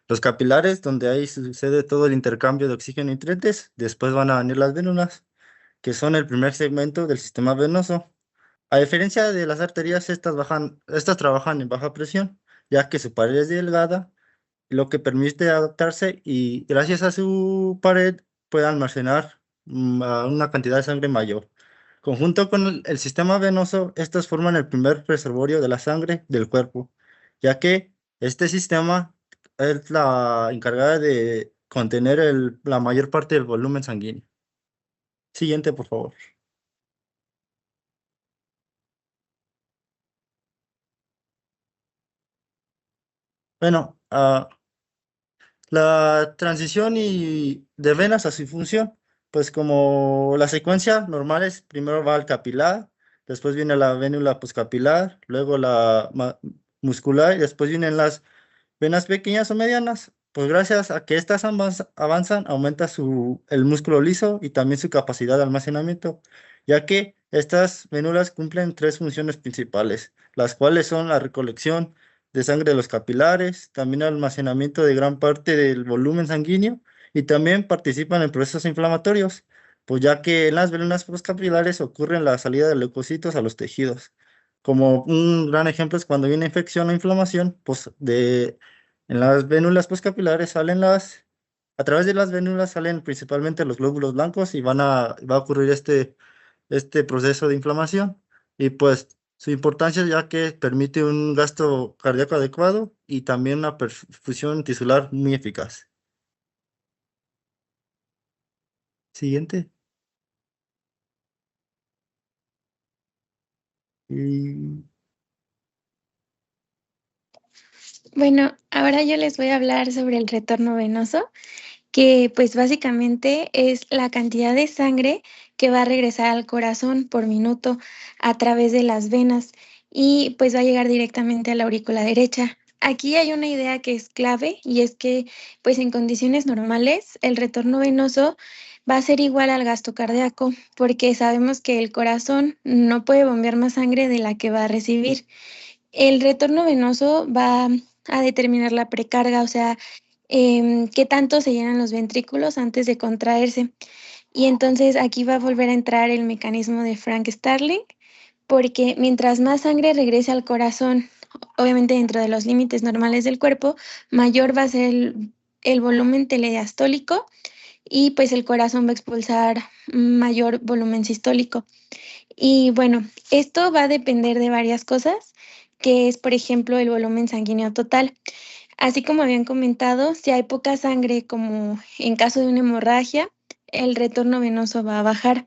[SPEAKER 10] los capilares, donde ahí sucede todo el intercambio de oxígeno y nutrientes. Después van a venir las vénulas, que son el primer segmento del sistema venoso. A diferencia de las arterias, estas trabajan en baja presión, ya que su pared es delgada, lo que permite adaptarse y gracias a su pared puede almacenar una cantidad de sangre mayor. Conjunto con el sistema venoso, estos forman el primer reservorio de la sangre del cuerpo, ya que este sistema es la encargada de contener la mayor parte del volumen sanguíneo. Siguiente, por favor. Bueno, la transición de venas a su función, pues como la secuencia normal es, primero va al capilar, después viene la vénula poscapilar, luego la muscular y después vienen las venas pequeñas o medianas. Pues gracias a que estas avanzan, aumenta el músculo liso y también su capacidad de almacenamiento, ya que estas vénulas cumplen tres funciones principales, las cuales son la recolección de sangre de los capilares, también almacenamiento de gran parte del volumen sanguíneo y también participan en procesos inflamatorios, pues ya que en las vénulas postcapilares ocurre la salida de leucocitos a los tejidos. Como un gran ejemplo es cuando hay una infección o inflamación, pues en las vénulas postcapilares a través de las vénulas salen principalmente los glóbulos blancos y va a ocurrir este proceso de inflamación. Y pues su importancia ya que permite un gasto cardíaco adecuado y también una perfusión tisular muy eficaz. Siguiente. Y
[SPEAKER 5] Bueno, ahora yo les voy a hablar sobre el retorno venoso, que pues básicamente es la cantidad de sangre que va a regresar al corazón por minuto a través de las venas y pues va a llegar directamente a la aurícula derecha. Aquí hay una idea que es clave y es que pues en condiciones normales el retorno venoso va a ser igual al gasto cardíaco porque sabemos que el corazón no puede bombear más sangre de la que va a recibir. El retorno venoso va a determinar la precarga, o sea, qué tanto se llenan los ventrículos antes de contraerse. Y entonces aquí va a volver a entrar el mecanismo de Frank Starling, porque mientras más sangre regrese al corazón, obviamente dentro de los límites normales del cuerpo, mayor va a ser el volumen telediastólico y pues el corazón va a expulsar mayor volumen sistólico. Y bueno, esto va a depender de varias cosas, que es, por ejemplo, el volumen sanguíneo total. Así como habían comentado, si hay poca sangre, como en caso de una hemorragia, el retorno venoso va a bajar.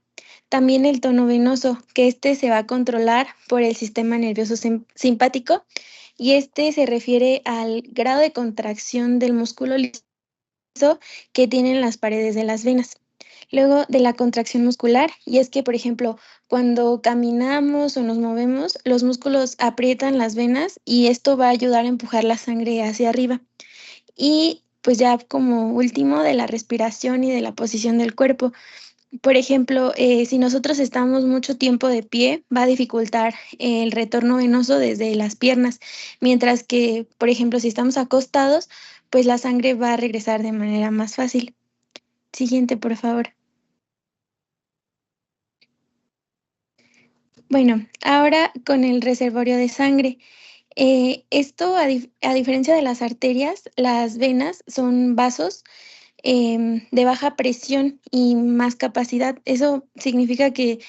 [SPEAKER 5] También el tono venoso, que este se va a controlar por el sistema nervioso simpático, y este se refiere al grado de contracción del músculo liso que tienen las paredes de las venas. Luego de la contracción muscular, y es que, por ejemplo, cuando caminamos o nos movemos, los músculos aprietan las venas y esto va a ayudar a empujar la sangre hacia arriba. Y pues ya como último, de la respiración y de la posición del cuerpo. Por ejemplo, si nosotros estamos mucho tiempo de pie, va a dificultar el retorno venoso desde las piernas, mientras que, por ejemplo, si estamos acostados, pues la sangre va a regresar de manera más fácil. Siguiente, por favor. Bueno, ahora con el reservorio de sangre. Esto, a diferencia de las arterias, las venas son vasos de baja presión y más capacidad. Eso significa que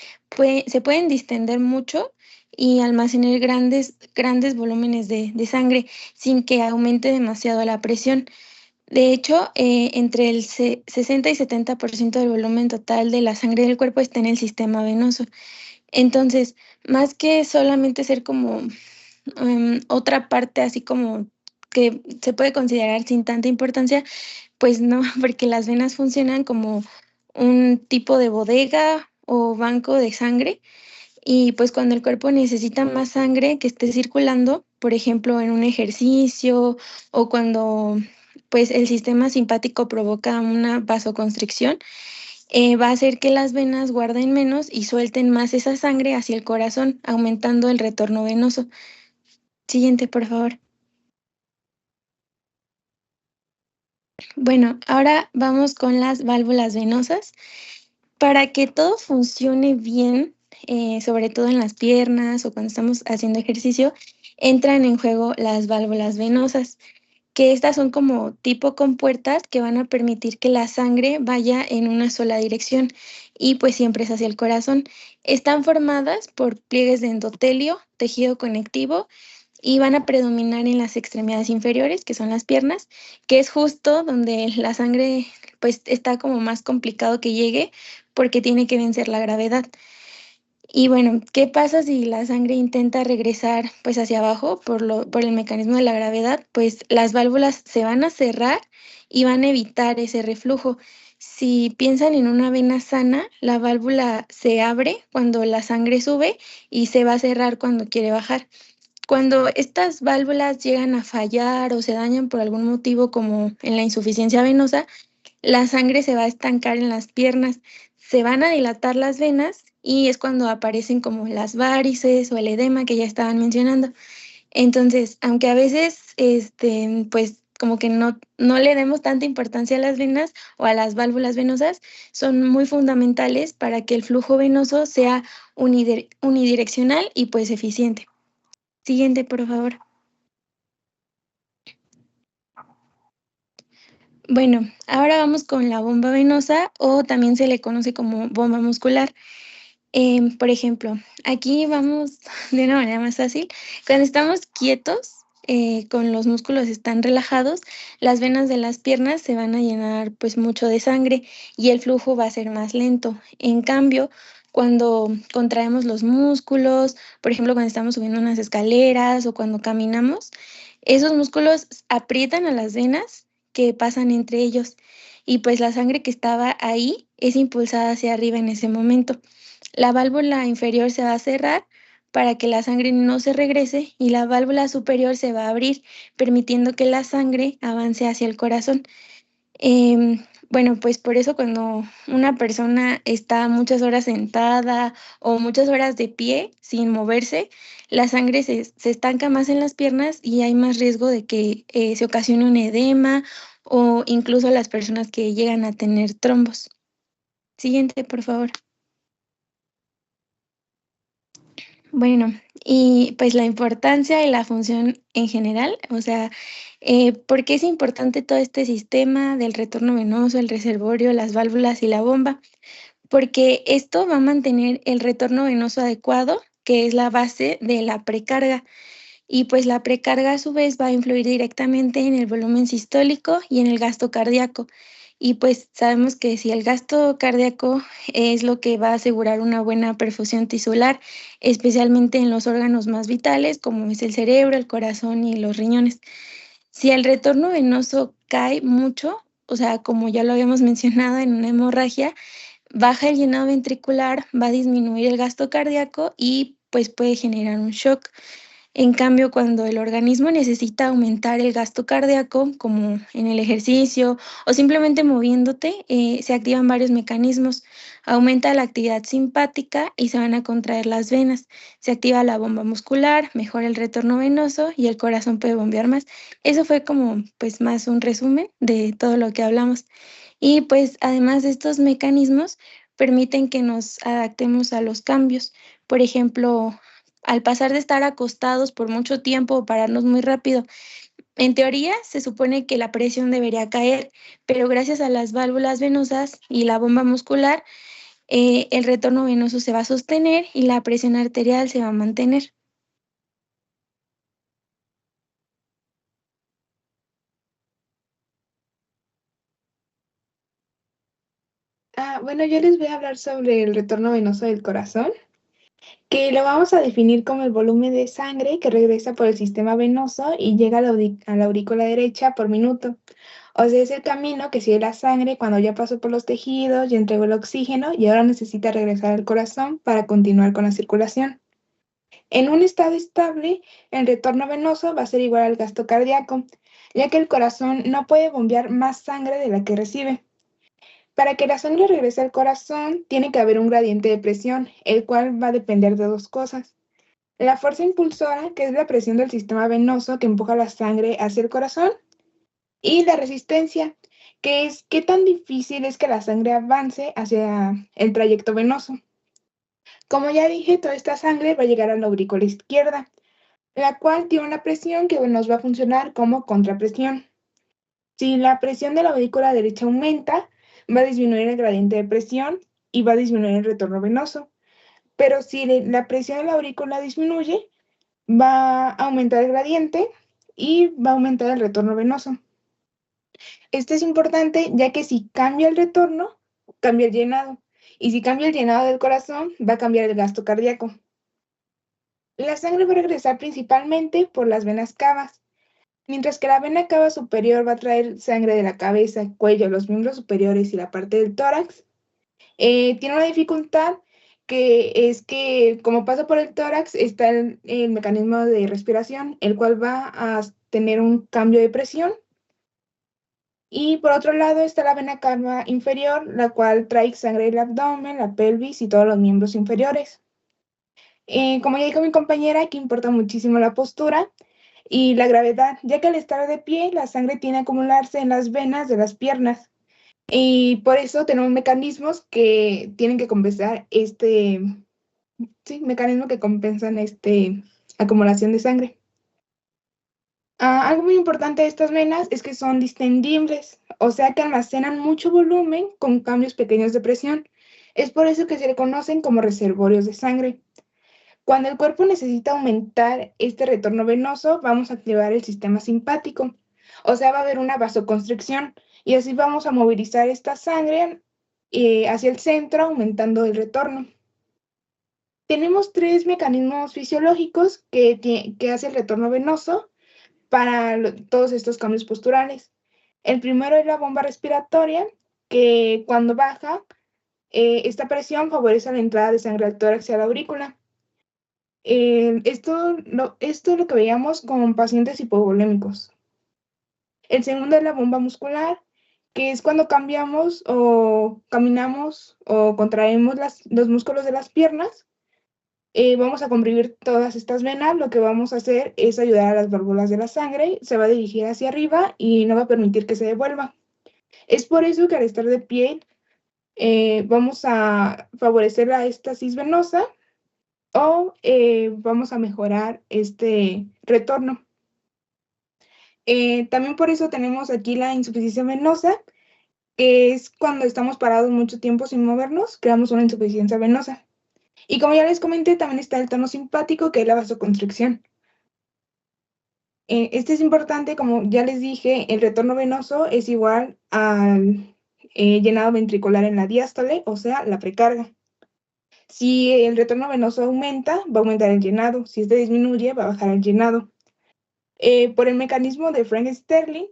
[SPEAKER 5] se pueden distender mucho y almacenar grandes volúmenes de sangre sin que aumente demasiado la presión. De hecho, entre el 60 y 70% del volumen total de la sangre del cuerpo está en el sistema venoso. Entonces, más que solamente ser como otra parte así como que se puede considerar sin tanta importancia, pues no, porque las venas funcionan como un tipo de bodega o banco de sangre, y pues cuando el cuerpo necesita más sangre que esté circulando, por ejemplo, en un ejercicio o cuando pues el sistema simpático provoca una vasoconstricción, va a hacer que las venas guarden menos y suelten más esa sangre hacia el corazón, aumentando el retorno venoso. Siguiente, por favor. Bueno, ahora vamos con las válvulas venosas. Para que todo funcione bien, sobre todo en las piernas o cuando estamos haciendo ejercicio, entran en juego las válvulas venosas, que estas son como tipo compuertas que van a permitir que la sangre vaya en una sola dirección y pues siempre es hacia el corazón. Están formadas por pliegues de endotelio, tejido conectivo, y van a predominar en las extremidades inferiores, que son las piernas, que es justo donde la sangre pues está como más complicado que llegue porque tiene que vencer la gravedad. Y bueno, ¿qué pasa si la sangre intenta regresar pues hacia abajo por el mecanismo de la gravedad? Pues las válvulas se van a cerrar y van a evitar ese reflujo. Si piensan en una vena sana, la válvula se abre cuando la sangre sube y se va a cerrar cuando quiere bajar. Cuando estas válvulas llegan a fallar o se dañan por algún motivo, como en la insuficiencia venosa, la sangre se va a estancar en las piernas, se van a dilatar las venas y es cuando aparecen como las varices o el edema que ya estaban mencionando. Entonces, aunque a veces, pues como que no le demos tanta importancia a las venas o a las válvulas venosas, son muy fundamentales para que el flujo venoso sea unidireccional y pues eficiente. Siguiente, por favor. Bueno, ahora vamos con la bomba venosa o también se le conoce como bomba muscular. Por ejemplo, aquí vamos de una manera más fácil. Cuando estamos quietos, con los músculos están relajados, las venas de las piernas se van a llenar pues mucho de sangre y el flujo va a ser más lento. En cambio, cuando contraemos los músculos, por ejemplo, cuando estamos subiendo unas escaleras o cuando caminamos, esos músculos aprietan a las venas que pasan entre ellos y pues la sangre que estaba ahí es impulsada hacia arriba en ese momento. La válvula inferior se va a cerrar para que la sangre no se regrese y la válvula superior se va a abrir, permitiendo que la sangre avance hacia el corazón. Bueno, pues por eso cuando una persona está muchas horas sentada o muchas horas de pie sin moverse, la sangre se estanca más en las piernas y hay más riesgo de que se ocasione un edema o incluso las personas que llegan a tener trombos. Siguiente, por favor. Bueno, y pues la importancia y la función en general, o sea, ¿por qué es importante todo este sistema del retorno venoso, el reservorio, las válvulas y la bomba? Porque esto va a mantener el retorno venoso adecuado, que es la base de la precarga. Y pues la precarga a su vez va a influir directamente en el volumen sistólico y en el gasto cardíaco. Y pues sabemos que si el gasto cardíaco es lo que va a asegurar una buena perfusión tisular, especialmente en los órganos más vitales, como es el cerebro, el corazón y los riñones. Si el retorno venoso cae mucho, o sea, como ya lo habíamos mencionado en una hemorragia, baja el llenado ventricular, va a disminuir el gasto cardíaco y pues puede generar un shock. En cambio, cuando el organismo necesita aumentar el gasto cardíaco, como en el ejercicio o simplemente moviéndote, se activan varios mecanismos. Aumenta la actividad simpática y se van a contraer las venas. Se activa la bomba muscular, mejora el retorno venoso y el corazón puede bombear más. Eso fue como pues más un resumen de todo lo que hablamos. Y pues además de estos mecanismos, permiten que nos adaptemos a los cambios. Por ejemplo, al pasar de estar acostados por mucho tiempo o pararnos muy rápido, en teoría se supone que la presión debería caer, pero gracias a las válvulas venosas y la bomba muscular, el retorno venoso se va a sostener y la presión arterial se va a mantener.
[SPEAKER 2] Bueno, yo les voy a hablar sobre el retorno venoso del corazón, que lo vamos a definir como el volumen de sangre que regresa por el sistema venoso y llega a la aurícula derecha por minuto. O sea, es el camino que sigue la sangre cuando ya pasó por los tejidos y entregó el oxígeno y ahora necesita regresar al corazón para continuar con la circulación. En un estado estable, el retorno venoso va a ser igual al gasto cardíaco, ya que el corazón no puede bombear más sangre de la que recibe. Para que la sangre regrese al corazón, tiene que haber un gradiente de presión, el cual va a depender de dos cosas. La fuerza impulsora, que es la presión del sistema venoso que empuja la sangre hacia el corazón, y la resistencia, que es qué tan difícil es que la sangre avance hacia el trayecto venoso. Como ya dije, toda esta sangre va a llegar a la aurícula izquierda, la cual tiene una presión que nos va a funcionar como contrapresión. Si la presión de la aurícula derecha aumenta, va a disminuir el gradiente de presión y va a disminuir el retorno venoso. Pero si la presión de la aurícula disminuye, va a aumentar el gradiente y va a aumentar el retorno venoso. Esto es importante ya que si cambia el retorno, cambia el llenado. Y si cambia el llenado del corazón, va a cambiar el gasto cardíaco. La sangre va a regresar principalmente por las venas cavas. Mientras que la vena cava superior va a traer sangre de la cabeza, cuello, los miembros superiores y la parte del tórax, tiene una dificultad que es que como pasa por el tórax está el mecanismo de respiración, el cual va a tener un cambio de presión. Y por otro lado está la vena cava inferior, la cual trae sangre del abdomen, la pelvis y todos los miembros inferiores. Como ya dijo mi compañera, que importa muchísimo la postura y la gravedad, ya que al estar de pie, la sangre tiene a acumularse en las venas de las piernas. Y por eso tenemos mecanismos que tienen que compensar mecanismo que compensan acumulación de sangre. Algo muy importante de estas venas es que son distendibles, o sea que almacenan mucho volumen con cambios pequeños de presión. Es por eso que se le conocen como reservorios de sangre. Cuando el cuerpo necesita aumentar este retorno venoso, vamos a activar el sistema simpático. O sea, va a haber una vasoconstricción y así vamos a movilizar esta sangre hacia el centro, aumentando el retorno. Tenemos tres mecanismos fisiológicos que hace el retorno venoso para todos estos cambios posturales. El primero es la bomba respiratoria, que cuando baja, esta presión favorece la entrada de sangre al tórax y a la aurícula. Esto es lo que veíamos con pacientes hipovolémicos. El segundo es la bomba muscular, que es cuando cambiamos o caminamos o contraemos los músculos de las piernas. Vamos a comprimir todas estas venas. Lo que vamos a hacer es ayudar a las válvulas de la sangre, se va a dirigir hacia arriba y no va a permitir que se devuelva. Es por eso que al estar de pie vamos a favorecer la éstasis venosa o vamos a mejorar este retorno. También por eso tenemos aquí la insuficiencia venosa, que es cuando estamos parados mucho tiempo sin movernos, creamos una insuficiencia venosa. Y como ya les comenté, también está el tono simpático, que es la vasoconstricción. Este es importante, como ya les dije, el retorno venoso es igual al llenado ventricular en la diástole, o sea, la precarga. Si el retorno venoso aumenta, va a aumentar el llenado. Si este disminuye, va a bajar el llenado. Por el mecanismo de Frank-Starling,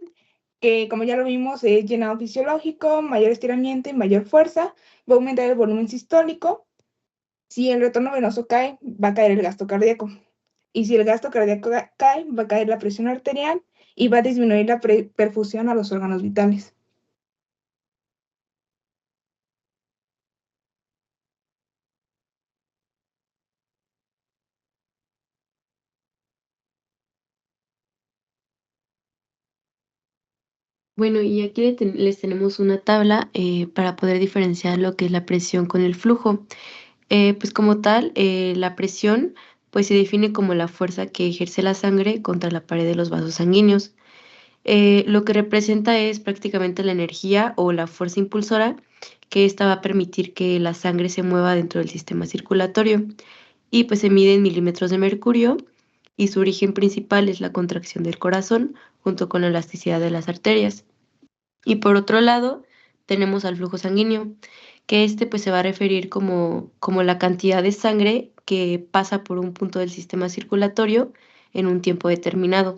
[SPEAKER 2] que como ya lo vimos es llenado fisiológico, mayor estiramiento y mayor fuerza, va a aumentar el volumen sistólico. Si el retorno venoso cae, va a caer el gasto cardíaco. Y si el gasto cardíaco cae, va a caer la presión arterial y va a disminuir la perfusión a los órganos vitales.
[SPEAKER 11] Bueno, y aquí les tenemos una tabla para poder diferenciar lo que es la presión con el flujo. Pues como tal, la presión pues se define como la fuerza que ejerce la sangre contra la pared de los vasos sanguíneos. Lo que representa es prácticamente la energía o la fuerza impulsora que esta va a permitir que la sangre se mueva dentro del sistema circulatorio y pues se mide en milímetros de mercurio y su origen principal es la contracción del corazón junto con la elasticidad de las arterias. Y por otro lado, tenemos al flujo sanguíneo, que pues se va a referir como la cantidad de sangre que pasa por un punto del sistema circulatorio en un tiempo determinado.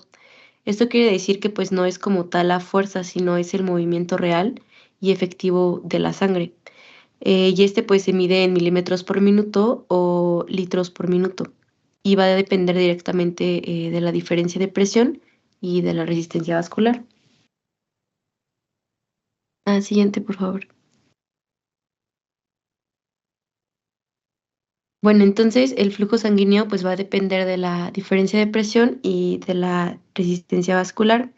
[SPEAKER 11] Esto quiere decir que pues no es como tal la fuerza, sino es el movimiento real y efectivo de la sangre. Y pues se mide en milímetros por minuto o litros por minuto y va a depender directamente de la diferencia de presión y de la resistencia vascular. Siguiente, por favor. Bueno, entonces el flujo sanguíneo pues va a depender de la diferencia de presión y de la resistencia vascular.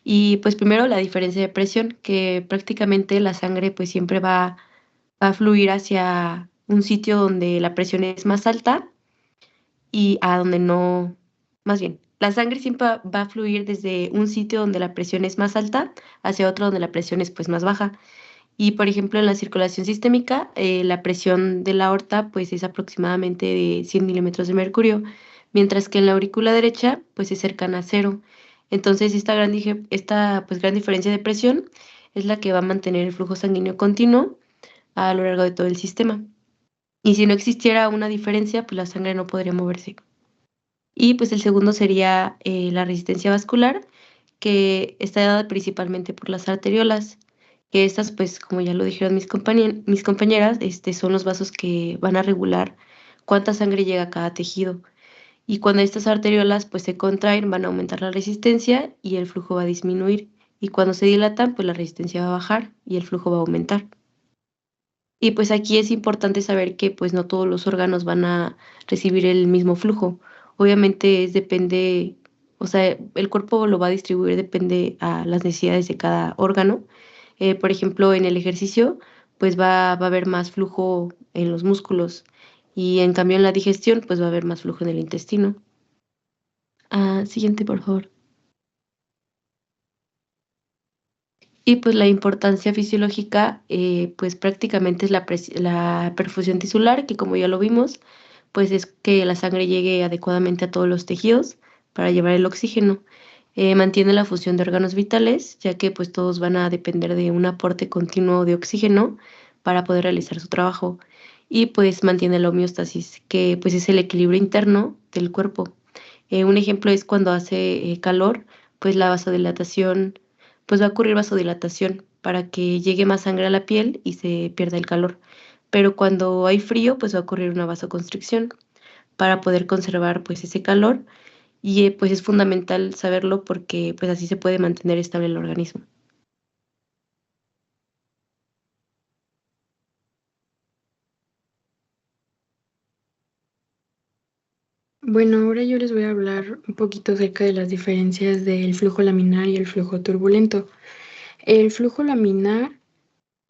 [SPEAKER 11] Y pues primero la diferencia de presión, que prácticamente la sangre pues siempre va a fluir hacia un sitio donde la presión es más alta y a donde no, más bien, la sangre siempre va a fluir desde un sitio donde la presión es más alta hacia otro donde la presión es pues más baja. Y por ejemplo, en la circulación sistémica, la presión de la aorta pues es aproximadamente de 100 milímetros de mercurio, mientras que en la aurícula derecha pues es cercana a cero. Entonces, esta pues gran diferencia de presión es la que va a mantener el flujo sanguíneo continuo a lo largo de todo el sistema. Y si no existiera una diferencia, pues la sangre no podría moverse. Y pues el segundo sería la resistencia vascular, que está dada principalmente por las arteriolas, que estas, pues como ya lo dijeron mis compañeras, son los vasos que van a regular cuánta sangre llega a cada tejido. Y cuando estas arteriolas pues se contraen, van a aumentar la resistencia y el flujo va a disminuir. Y cuando se dilatan, pues la resistencia va a bajar y el flujo va a aumentar. Y pues aquí es importante saber que pues no todos los órganos van a recibir el mismo flujo. Obviamente depende, o sea, el cuerpo lo va a distribuir, depende a las necesidades de cada órgano. Por ejemplo, en el ejercicio, pues va a haber más flujo en los músculos y en cambio en la digestión, pues va a haber más flujo en el intestino. Siguiente, por favor. Y pues la importancia fisiológica, pues prácticamente es la perfusión tisular, que como ya lo vimos, pues es que la sangre llegue adecuadamente a todos los tejidos para llevar el oxígeno. Mantiene la fusión de órganos vitales, ya que pues todos van a depender de un aporte continuo de oxígeno para poder realizar su trabajo. Y pues mantiene la homeostasis, que pues es el equilibrio interno del cuerpo. Un ejemplo es cuando hace calor, pues la vasodilatación, pues va a ocurrir vasodilatación para que llegue más sangre a la piel y se pierda el calor. Pero cuando hay frío, pues va a ocurrir una vasoconstricción para poder conservar pues ese calor y pues es fundamental saberlo porque pues así se puede mantener estable el organismo.
[SPEAKER 6] Bueno, ahora yo les voy a hablar un poquito acerca de las diferencias del flujo laminar y el flujo turbulento. El flujo laminar,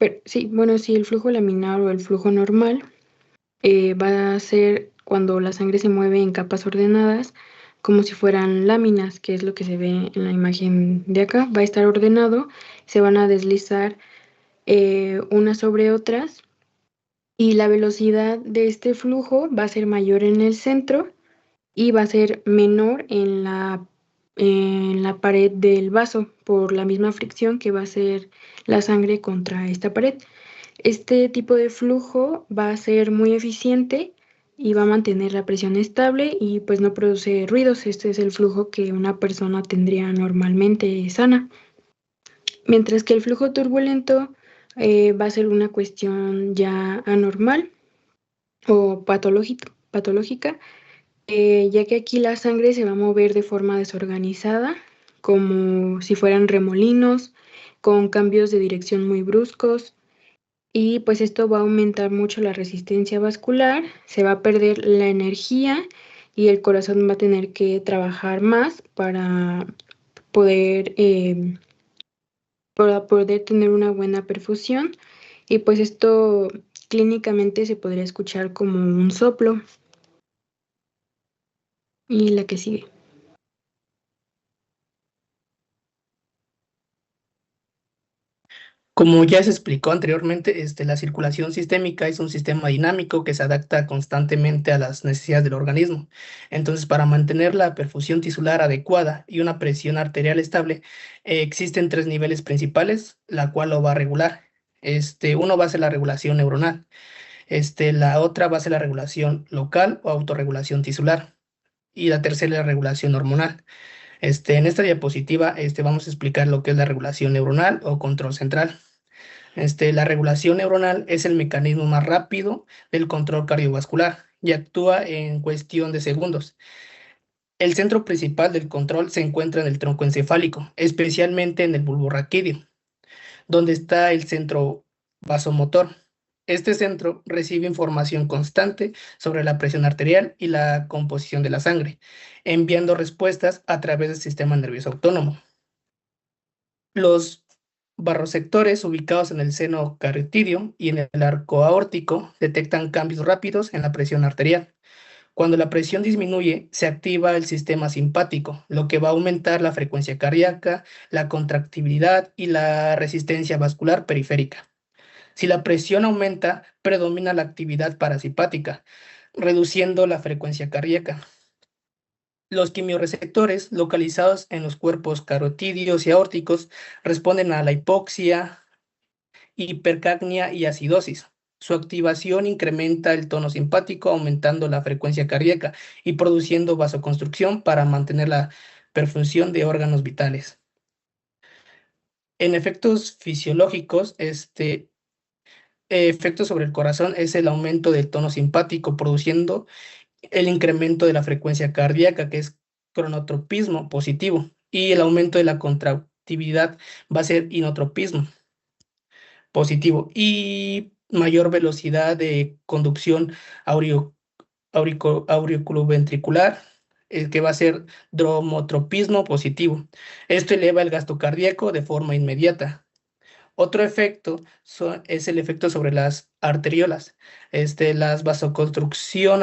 [SPEAKER 6] el flujo laminar o el flujo normal va a ser cuando la sangre se mueve en capas ordenadas, como si fueran láminas, que es lo que se ve en la imagen de acá. Va a estar ordenado, se van a deslizar unas sobre otras y la velocidad de este flujo va a ser mayor en el centro y va a ser menor en la en la pared del vaso por la misma fricción que va a hacer la sangre contra esta pared. Este tipo de flujo va a ser muy eficiente y va a mantener la presión estable y pues no produce ruidos. Este es el flujo que una persona tendría normalmente sana. Mientras que el flujo turbulento va a ser una cuestión ya anormal o patológica, ya que aquí la sangre se va a mover de forma desorganizada, como si fueran remolinos, con cambios de dirección muy bruscos, y pues esto va a aumentar mucho la resistencia vascular, se va a perder la energía y el corazón va a tener que trabajar más poder, para poder tener una buena perfusión, y pues esto clínicamente se podría escuchar como un soplo. Y la que sigue.
[SPEAKER 12] Como ya se explicó anteriormente, la circulación sistémica es un sistema dinámico que se adapta constantemente a las necesidades del organismo. Entonces, para mantener la perfusión tisular adecuada y una presión arterial estable, existen 3 niveles principales, la cual lo va a regular. Uno va a ser la regulación neuronal. La otra va a ser la regulación local o autorregulación tisular. Y la tercera es la regulación hormonal. En esta diapositiva vamos a explicar lo que es la regulación neuronal o control central. La regulación neuronal es el mecanismo más rápido del control cardiovascular y actúa en cuestión de segundos. El centro principal del control se encuentra en el tronco encefálico, especialmente en el bulbo raquídeo, donde está el centro vasomotor. Este centro recibe información constante sobre la presión arterial y la composición de la sangre, enviando respuestas a través del sistema nervioso autónomo. Los barrosectores ubicados en el seno carotídeo y en el arco aórtico detectan cambios rápidos en la presión arterial. Cuando la presión disminuye, se activa el sistema simpático, lo que va a aumentar la frecuencia cardíaca, la contractibilidad y la resistencia vascular periférica. Si la presión aumenta, predomina la actividad parasimpática, reduciendo la frecuencia cardíaca. Los quimiorreceptores localizados en los cuerpos carotídeos y aórticos responden a la hipoxia, hipercapnia y acidosis. Su activación incrementa el tono simpático, aumentando la frecuencia cardíaca y produciendo vasoconstricción para mantener la perfusión de órganos vitales. En efectos fisiológicos, efecto sobre el corazón es el aumento del tono simpático, produciendo el incremento de la frecuencia cardíaca, que es cronotropismo positivo, y el aumento de la contractividad va a ser inotropismo positivo, y mayor velocidad de conducción auriculoventricular, que va a ser dromotropismo positivo. Esto eleva el gasto cardíaco de forma inmediata. Otro efecto es el efecto sobre las arteriolas. La vasoconstricción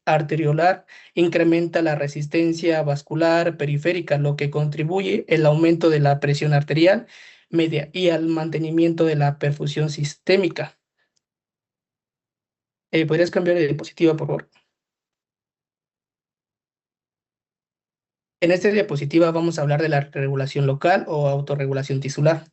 [SPEAKER 12] arteriolar incrementa la resistencia vascular periférica, lo que contribuye al aumento de la presión arterial media y al mantenimiento de la perfusión sistémica. ¿Podrías cambiar de diapositiva, por favor? En esta diapositiva vamos a hablar de la regulación local o autorregulación tisular.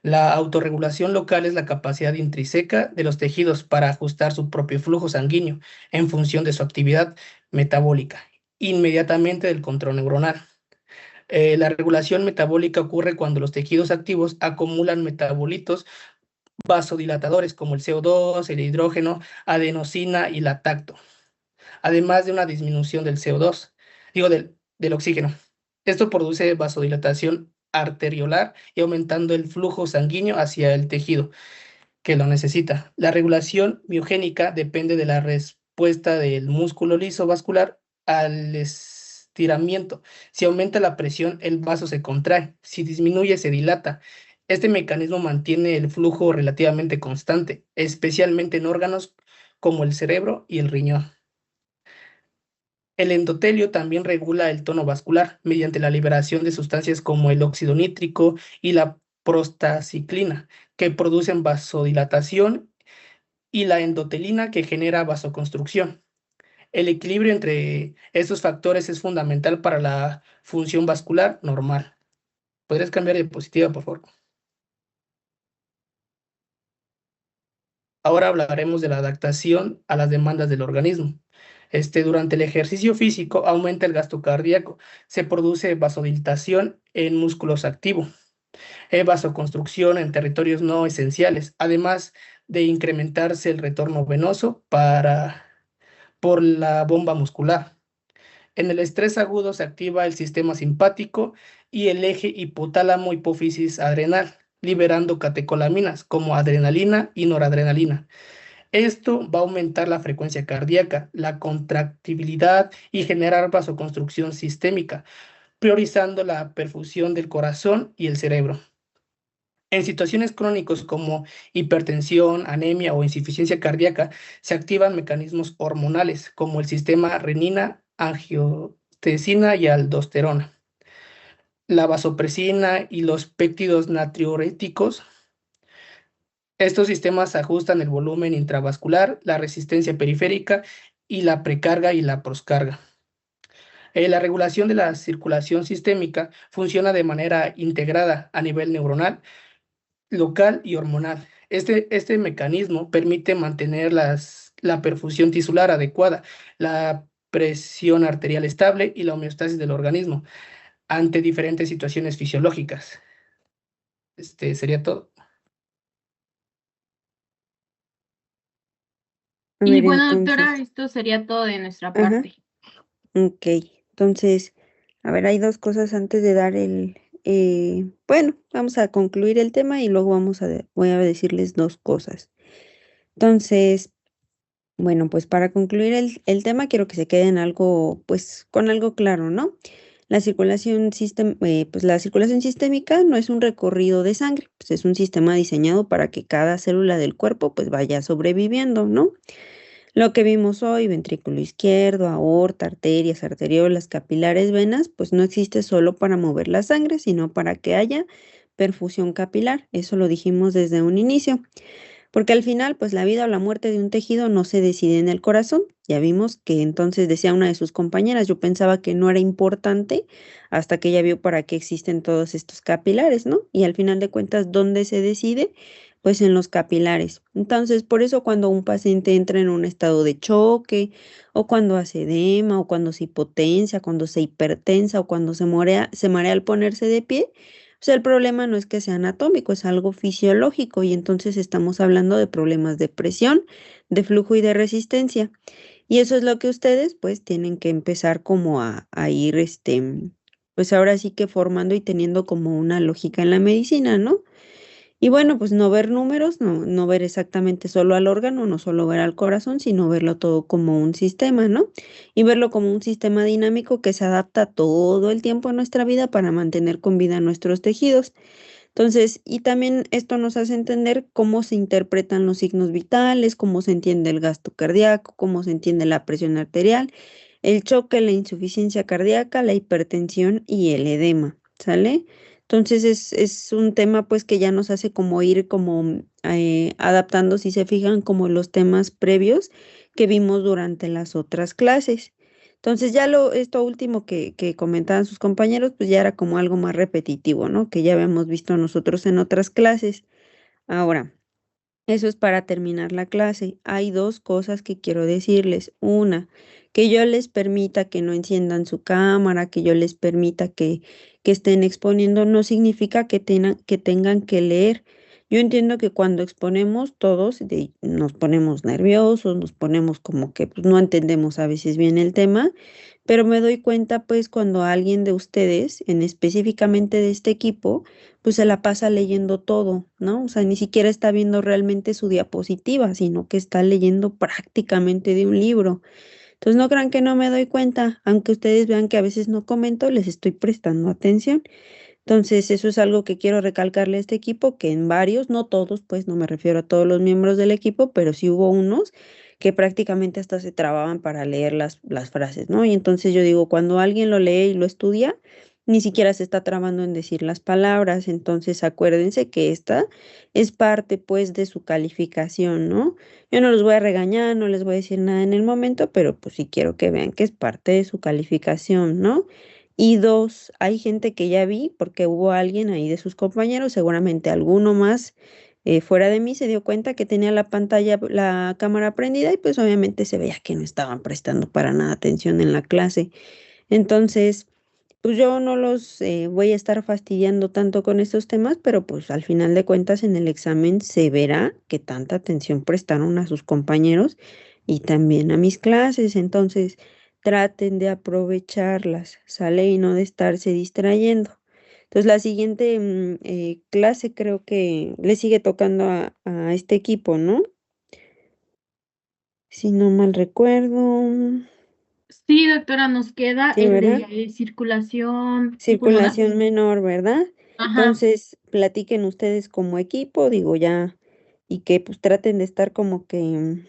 [SPEAKER 12] La autorregulación local es la capacidad intrínseca de los tejidos para ajustar su propio flujo sanguíneo en función de su actividad metabólica, inmediatamente del control neuronal. La regulación metabólica ocurre cuando los tejidos activos acumulan metabolitos vasodilatadores como el CO2, el hidrógeno, adenosina y lactato, además de una disminución del CO2, del oxígeno. Esto produce vasodilatación arteriolar y aumentando el flujo sanguíneo hacia el tejido que lo necesita. La regulación miogénica depende de la respuesta del músculo liso vascular al estiramiento. Si aumenta la presión, el vaso se contrae. Si disminuye, se dilata. Este mecanismo mantiene el flujo relativamente constante, especialmente en órganos como el cerebro y el riñón. El endotelio también regula el tono vascular mediante la liberación de sustancias como el óxido nítrico y la prostaciclina, que producen vasodilatación, y la endotelina, que genera vasoconstricción. El equilibrio entre estos factores es fundamental para la función vascular normal. ¿Podrías cambiar de diapositiva, por favor? Ahora hablaremos de la adaptación a las demandas del organismo. Durante el ejercicio físico aumenta el gasto cardíaco, se produce vasodilatación en músculos activos, vasoconstrucción en territorios no esenciales, además de incrementarse el retorno venoso por la bomba muscular. En el estrés agudo se activa el sistema simpático y el eje hipotálamo hipófisis adrenal, liberando catecolaminas como adrenalina y noradrenalina. Esto va a aumentar la frecuencia cardíaca, la contractibilidad y generar vasoconstrucción sistémica, priorizando la perfusión del corazón y el cerebro. En situaciones crónicas como hipertensión, anemia o insuficiencia cardíaca, se activan mecanismos hormonales como el sistema renina, angiotensina y aldosterona. La vasopresina y los péptidos natriuréticos. Estos sistemas ajustan el volumen intravascular, la resistencia periférica y la precarga y la poscarga. La regulación de la circulación sistémica funciona de manera integrada a nivel neuronal, local y hormonal. Este mecanismo permite mantener la perfusión tisular adecuada, la presión arterial estable y la homeostasis del organismo ante diferentes situaciones fisiológicas. Sería todo.
[SPEAKER 1] A
[SPEAKER 3] Y
[SPEAKER 1] ver,
[SPEAKER 3] bueno, doctora,
[SPEAKER 1] entonces,
[SPEAKER 3] esto sería todo de nuestra
[SPEAKER 1] ajá,
[SPEAKER 3] parte.
[SPEAKER 1] ok. Entonces, a ver, hay dos cosas antes de dar bueno, vamos a concluir el tema y luego voy a decirles dos cosas. Entonces, bueno, pues para concluir el tema quiero que se queden pues con algo claro, ¿no? La pues la circulación sistémica no es un recorrido de sangre, pues es un sistema diseñado para que cada célula del cuerpo pues vaya sobreviviendo, ¿no? Lo que vimos hoy, ventrículo izquierdo, aorta, arterias, arteriolas, capilares, venas, pues no existe solo para mover la sangre, sino para que haya perfusión capilar. Eso lo dijimos desde un inicio. Porque al final, pues la vida o la muerte de un tejido no se decide en el corazón. Ya vimos que entonces decía una de sus compañeras, yo pensaba que no era importante hasta que ella vio para qué existen todos estos capilares, ¿no? Y al final de cuentas, ¿dónde se decide? Pues en los capilares. Entonces, por eso cuando un paciente entra en un estado de choque, o cuando hace edema, o cuando se hipotensa, cuando se hipertensa, o cuando se marea al ponerse de pie, o sea, el problema no es que sea anatómico, es algo fisiológico y entonces estamos hablando de problemas de presión, de flujo y de resistencia. Y eso es lo que ustedes pues tienen que empezar como a ir, pues ahora sí que formando y teniendo como una lógica en la medicina, ¿no? Y bueno, pues no ver números, no ver exactamente solo al órgano, no solo ver al corazón, sino verlo todo como un sistema, ¿no? Y verlo como un sistema dinámico que se adapta todo el tiempo a nuestra vida para mantener con vida nuestros tejidos. Entonces, y también esto nos hace entender cómo se interpretan los signos vitales, cómo se entiende el gasto cardíaco, cómo se entiende la presión arterial, el choque, la insuficiencia cardíaca, la hipertensión y el edema, ¿sale? Entonces es un tema pues que ya nos hace como ir como adaptando, si se fijan, como los temas previos que vimos durante las otras clases. Entonces ya esto último que comentaban sus compañeros, pues ya era como algo más repetitivo, ¿no? Que ya habíamos visto nosotros en otras clases. Ahora, eso es para terminar la clase. Hay dos cosas que quiero decirles. Una, que yo les permita que no enciendan su cámara, que yo les permita que estén exponiendo, no significa que tengan que leer. Yo entiendo que cuando exponemos todos nos ponemos nerviosos, nos ponemos como que pues, no entendemos a veces bien el tema, pero me doy cuenta pues cuando alguien de ustedes, en específicamente de este equipo, pues se la pasa leyendo todo, ¿no? O sea, ni siquiera está viendo realmente su diapositiva, sino que está leyendo prácticamente de un libro. Entonces no crean que no me doy cuenta, aunque ustedes vean que a veces no comento, les estoy prestando atención. Entonces eso es algo que quiero recalcarle a este equipo, que en varios, no todos, pues no me refiero a todos los miembros del equipo, pero sí hubo unos que prácticamente hasta se trababan para leer las frases, ¿no? Y entonces yo digo, cuando alguien lo lee y lo estudia, ni siquiera se está trabando en decir las palabras. Entonces acuérdense que esta es parte pues de su calificación, ¿no? Yo no los voy a regañar, no les voy a decir nada en el momento, pero pues sí quiero que vean que es parte de su calificación, ¿no? Y dos, hay gente que ya vi, porque hubo alguien ahí de sus compañeros, seguramente alguno más fuera de mí se dio cuenta que tenía la pantalla, la cámara prendida y pues obviamente se veía que no estaban prestando para nada atención en la clase. Entonces, pues yo no los voy a estar fastidiando tanto con estos temas, pero pues al final de cuentas en el examen se verá que tanta atención prestaron a sus compañeros y también a mis clases. Entonces, traten de aprovecharlas, ¿sale? Y no de estarse distrayendo. Entonces, la siguiente clase creo que le sigue tocando a este equipo, ¿no? Si no mal recuerdo.
[SPEAKER 3] Sí, doctora, nos queda
[SPEAKER 1] Sí,
[SPEAKER 3] el
[SPEAKER 1] ¿verdad?
[SPEAKER 3] de circulación pulmonar.
[SPEAKER 1] Circulación menor, ¿verdad?
[SPEAKER 3] Ajá.
[SPEAKER 1] Entonces, platiquen ustedes como equipo, digo ya, y que pues traten de estar como que,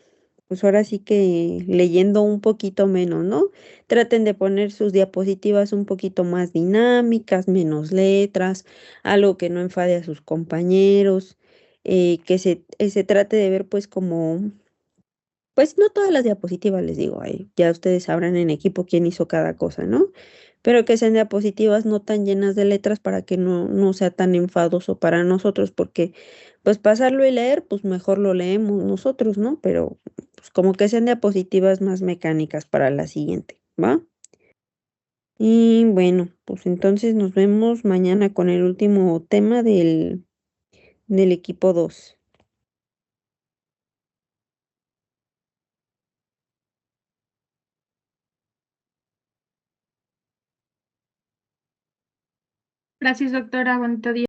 [SPEAKER 1] pues ahora sí que leyendo un poquito menos, ¿no? Traten de poner sus diapositivas un poquito más dinámicas, menos letras, algo que no enfade a sus compañeros, que se trate de ver pues como pues no todas las diapositivas, les digo, ahí ya ustedes sabrán en equipo quién hizo cada cosa, ¿no? Pero que sean diapositivas no tan llenas de letras para que no sea tan enfadoso para nosotros, porque pues pasarlo y leer, pues mejor lo leemos nosotros, ¿no? Pero pues como que sean diapositivas más mecánicas para la siguiente, ¿va? Y bueno, pues entonces nos vemos mañana con el último tema del equipo 2.
[SPEAKER 3] Gracias, doctora. Bonito día.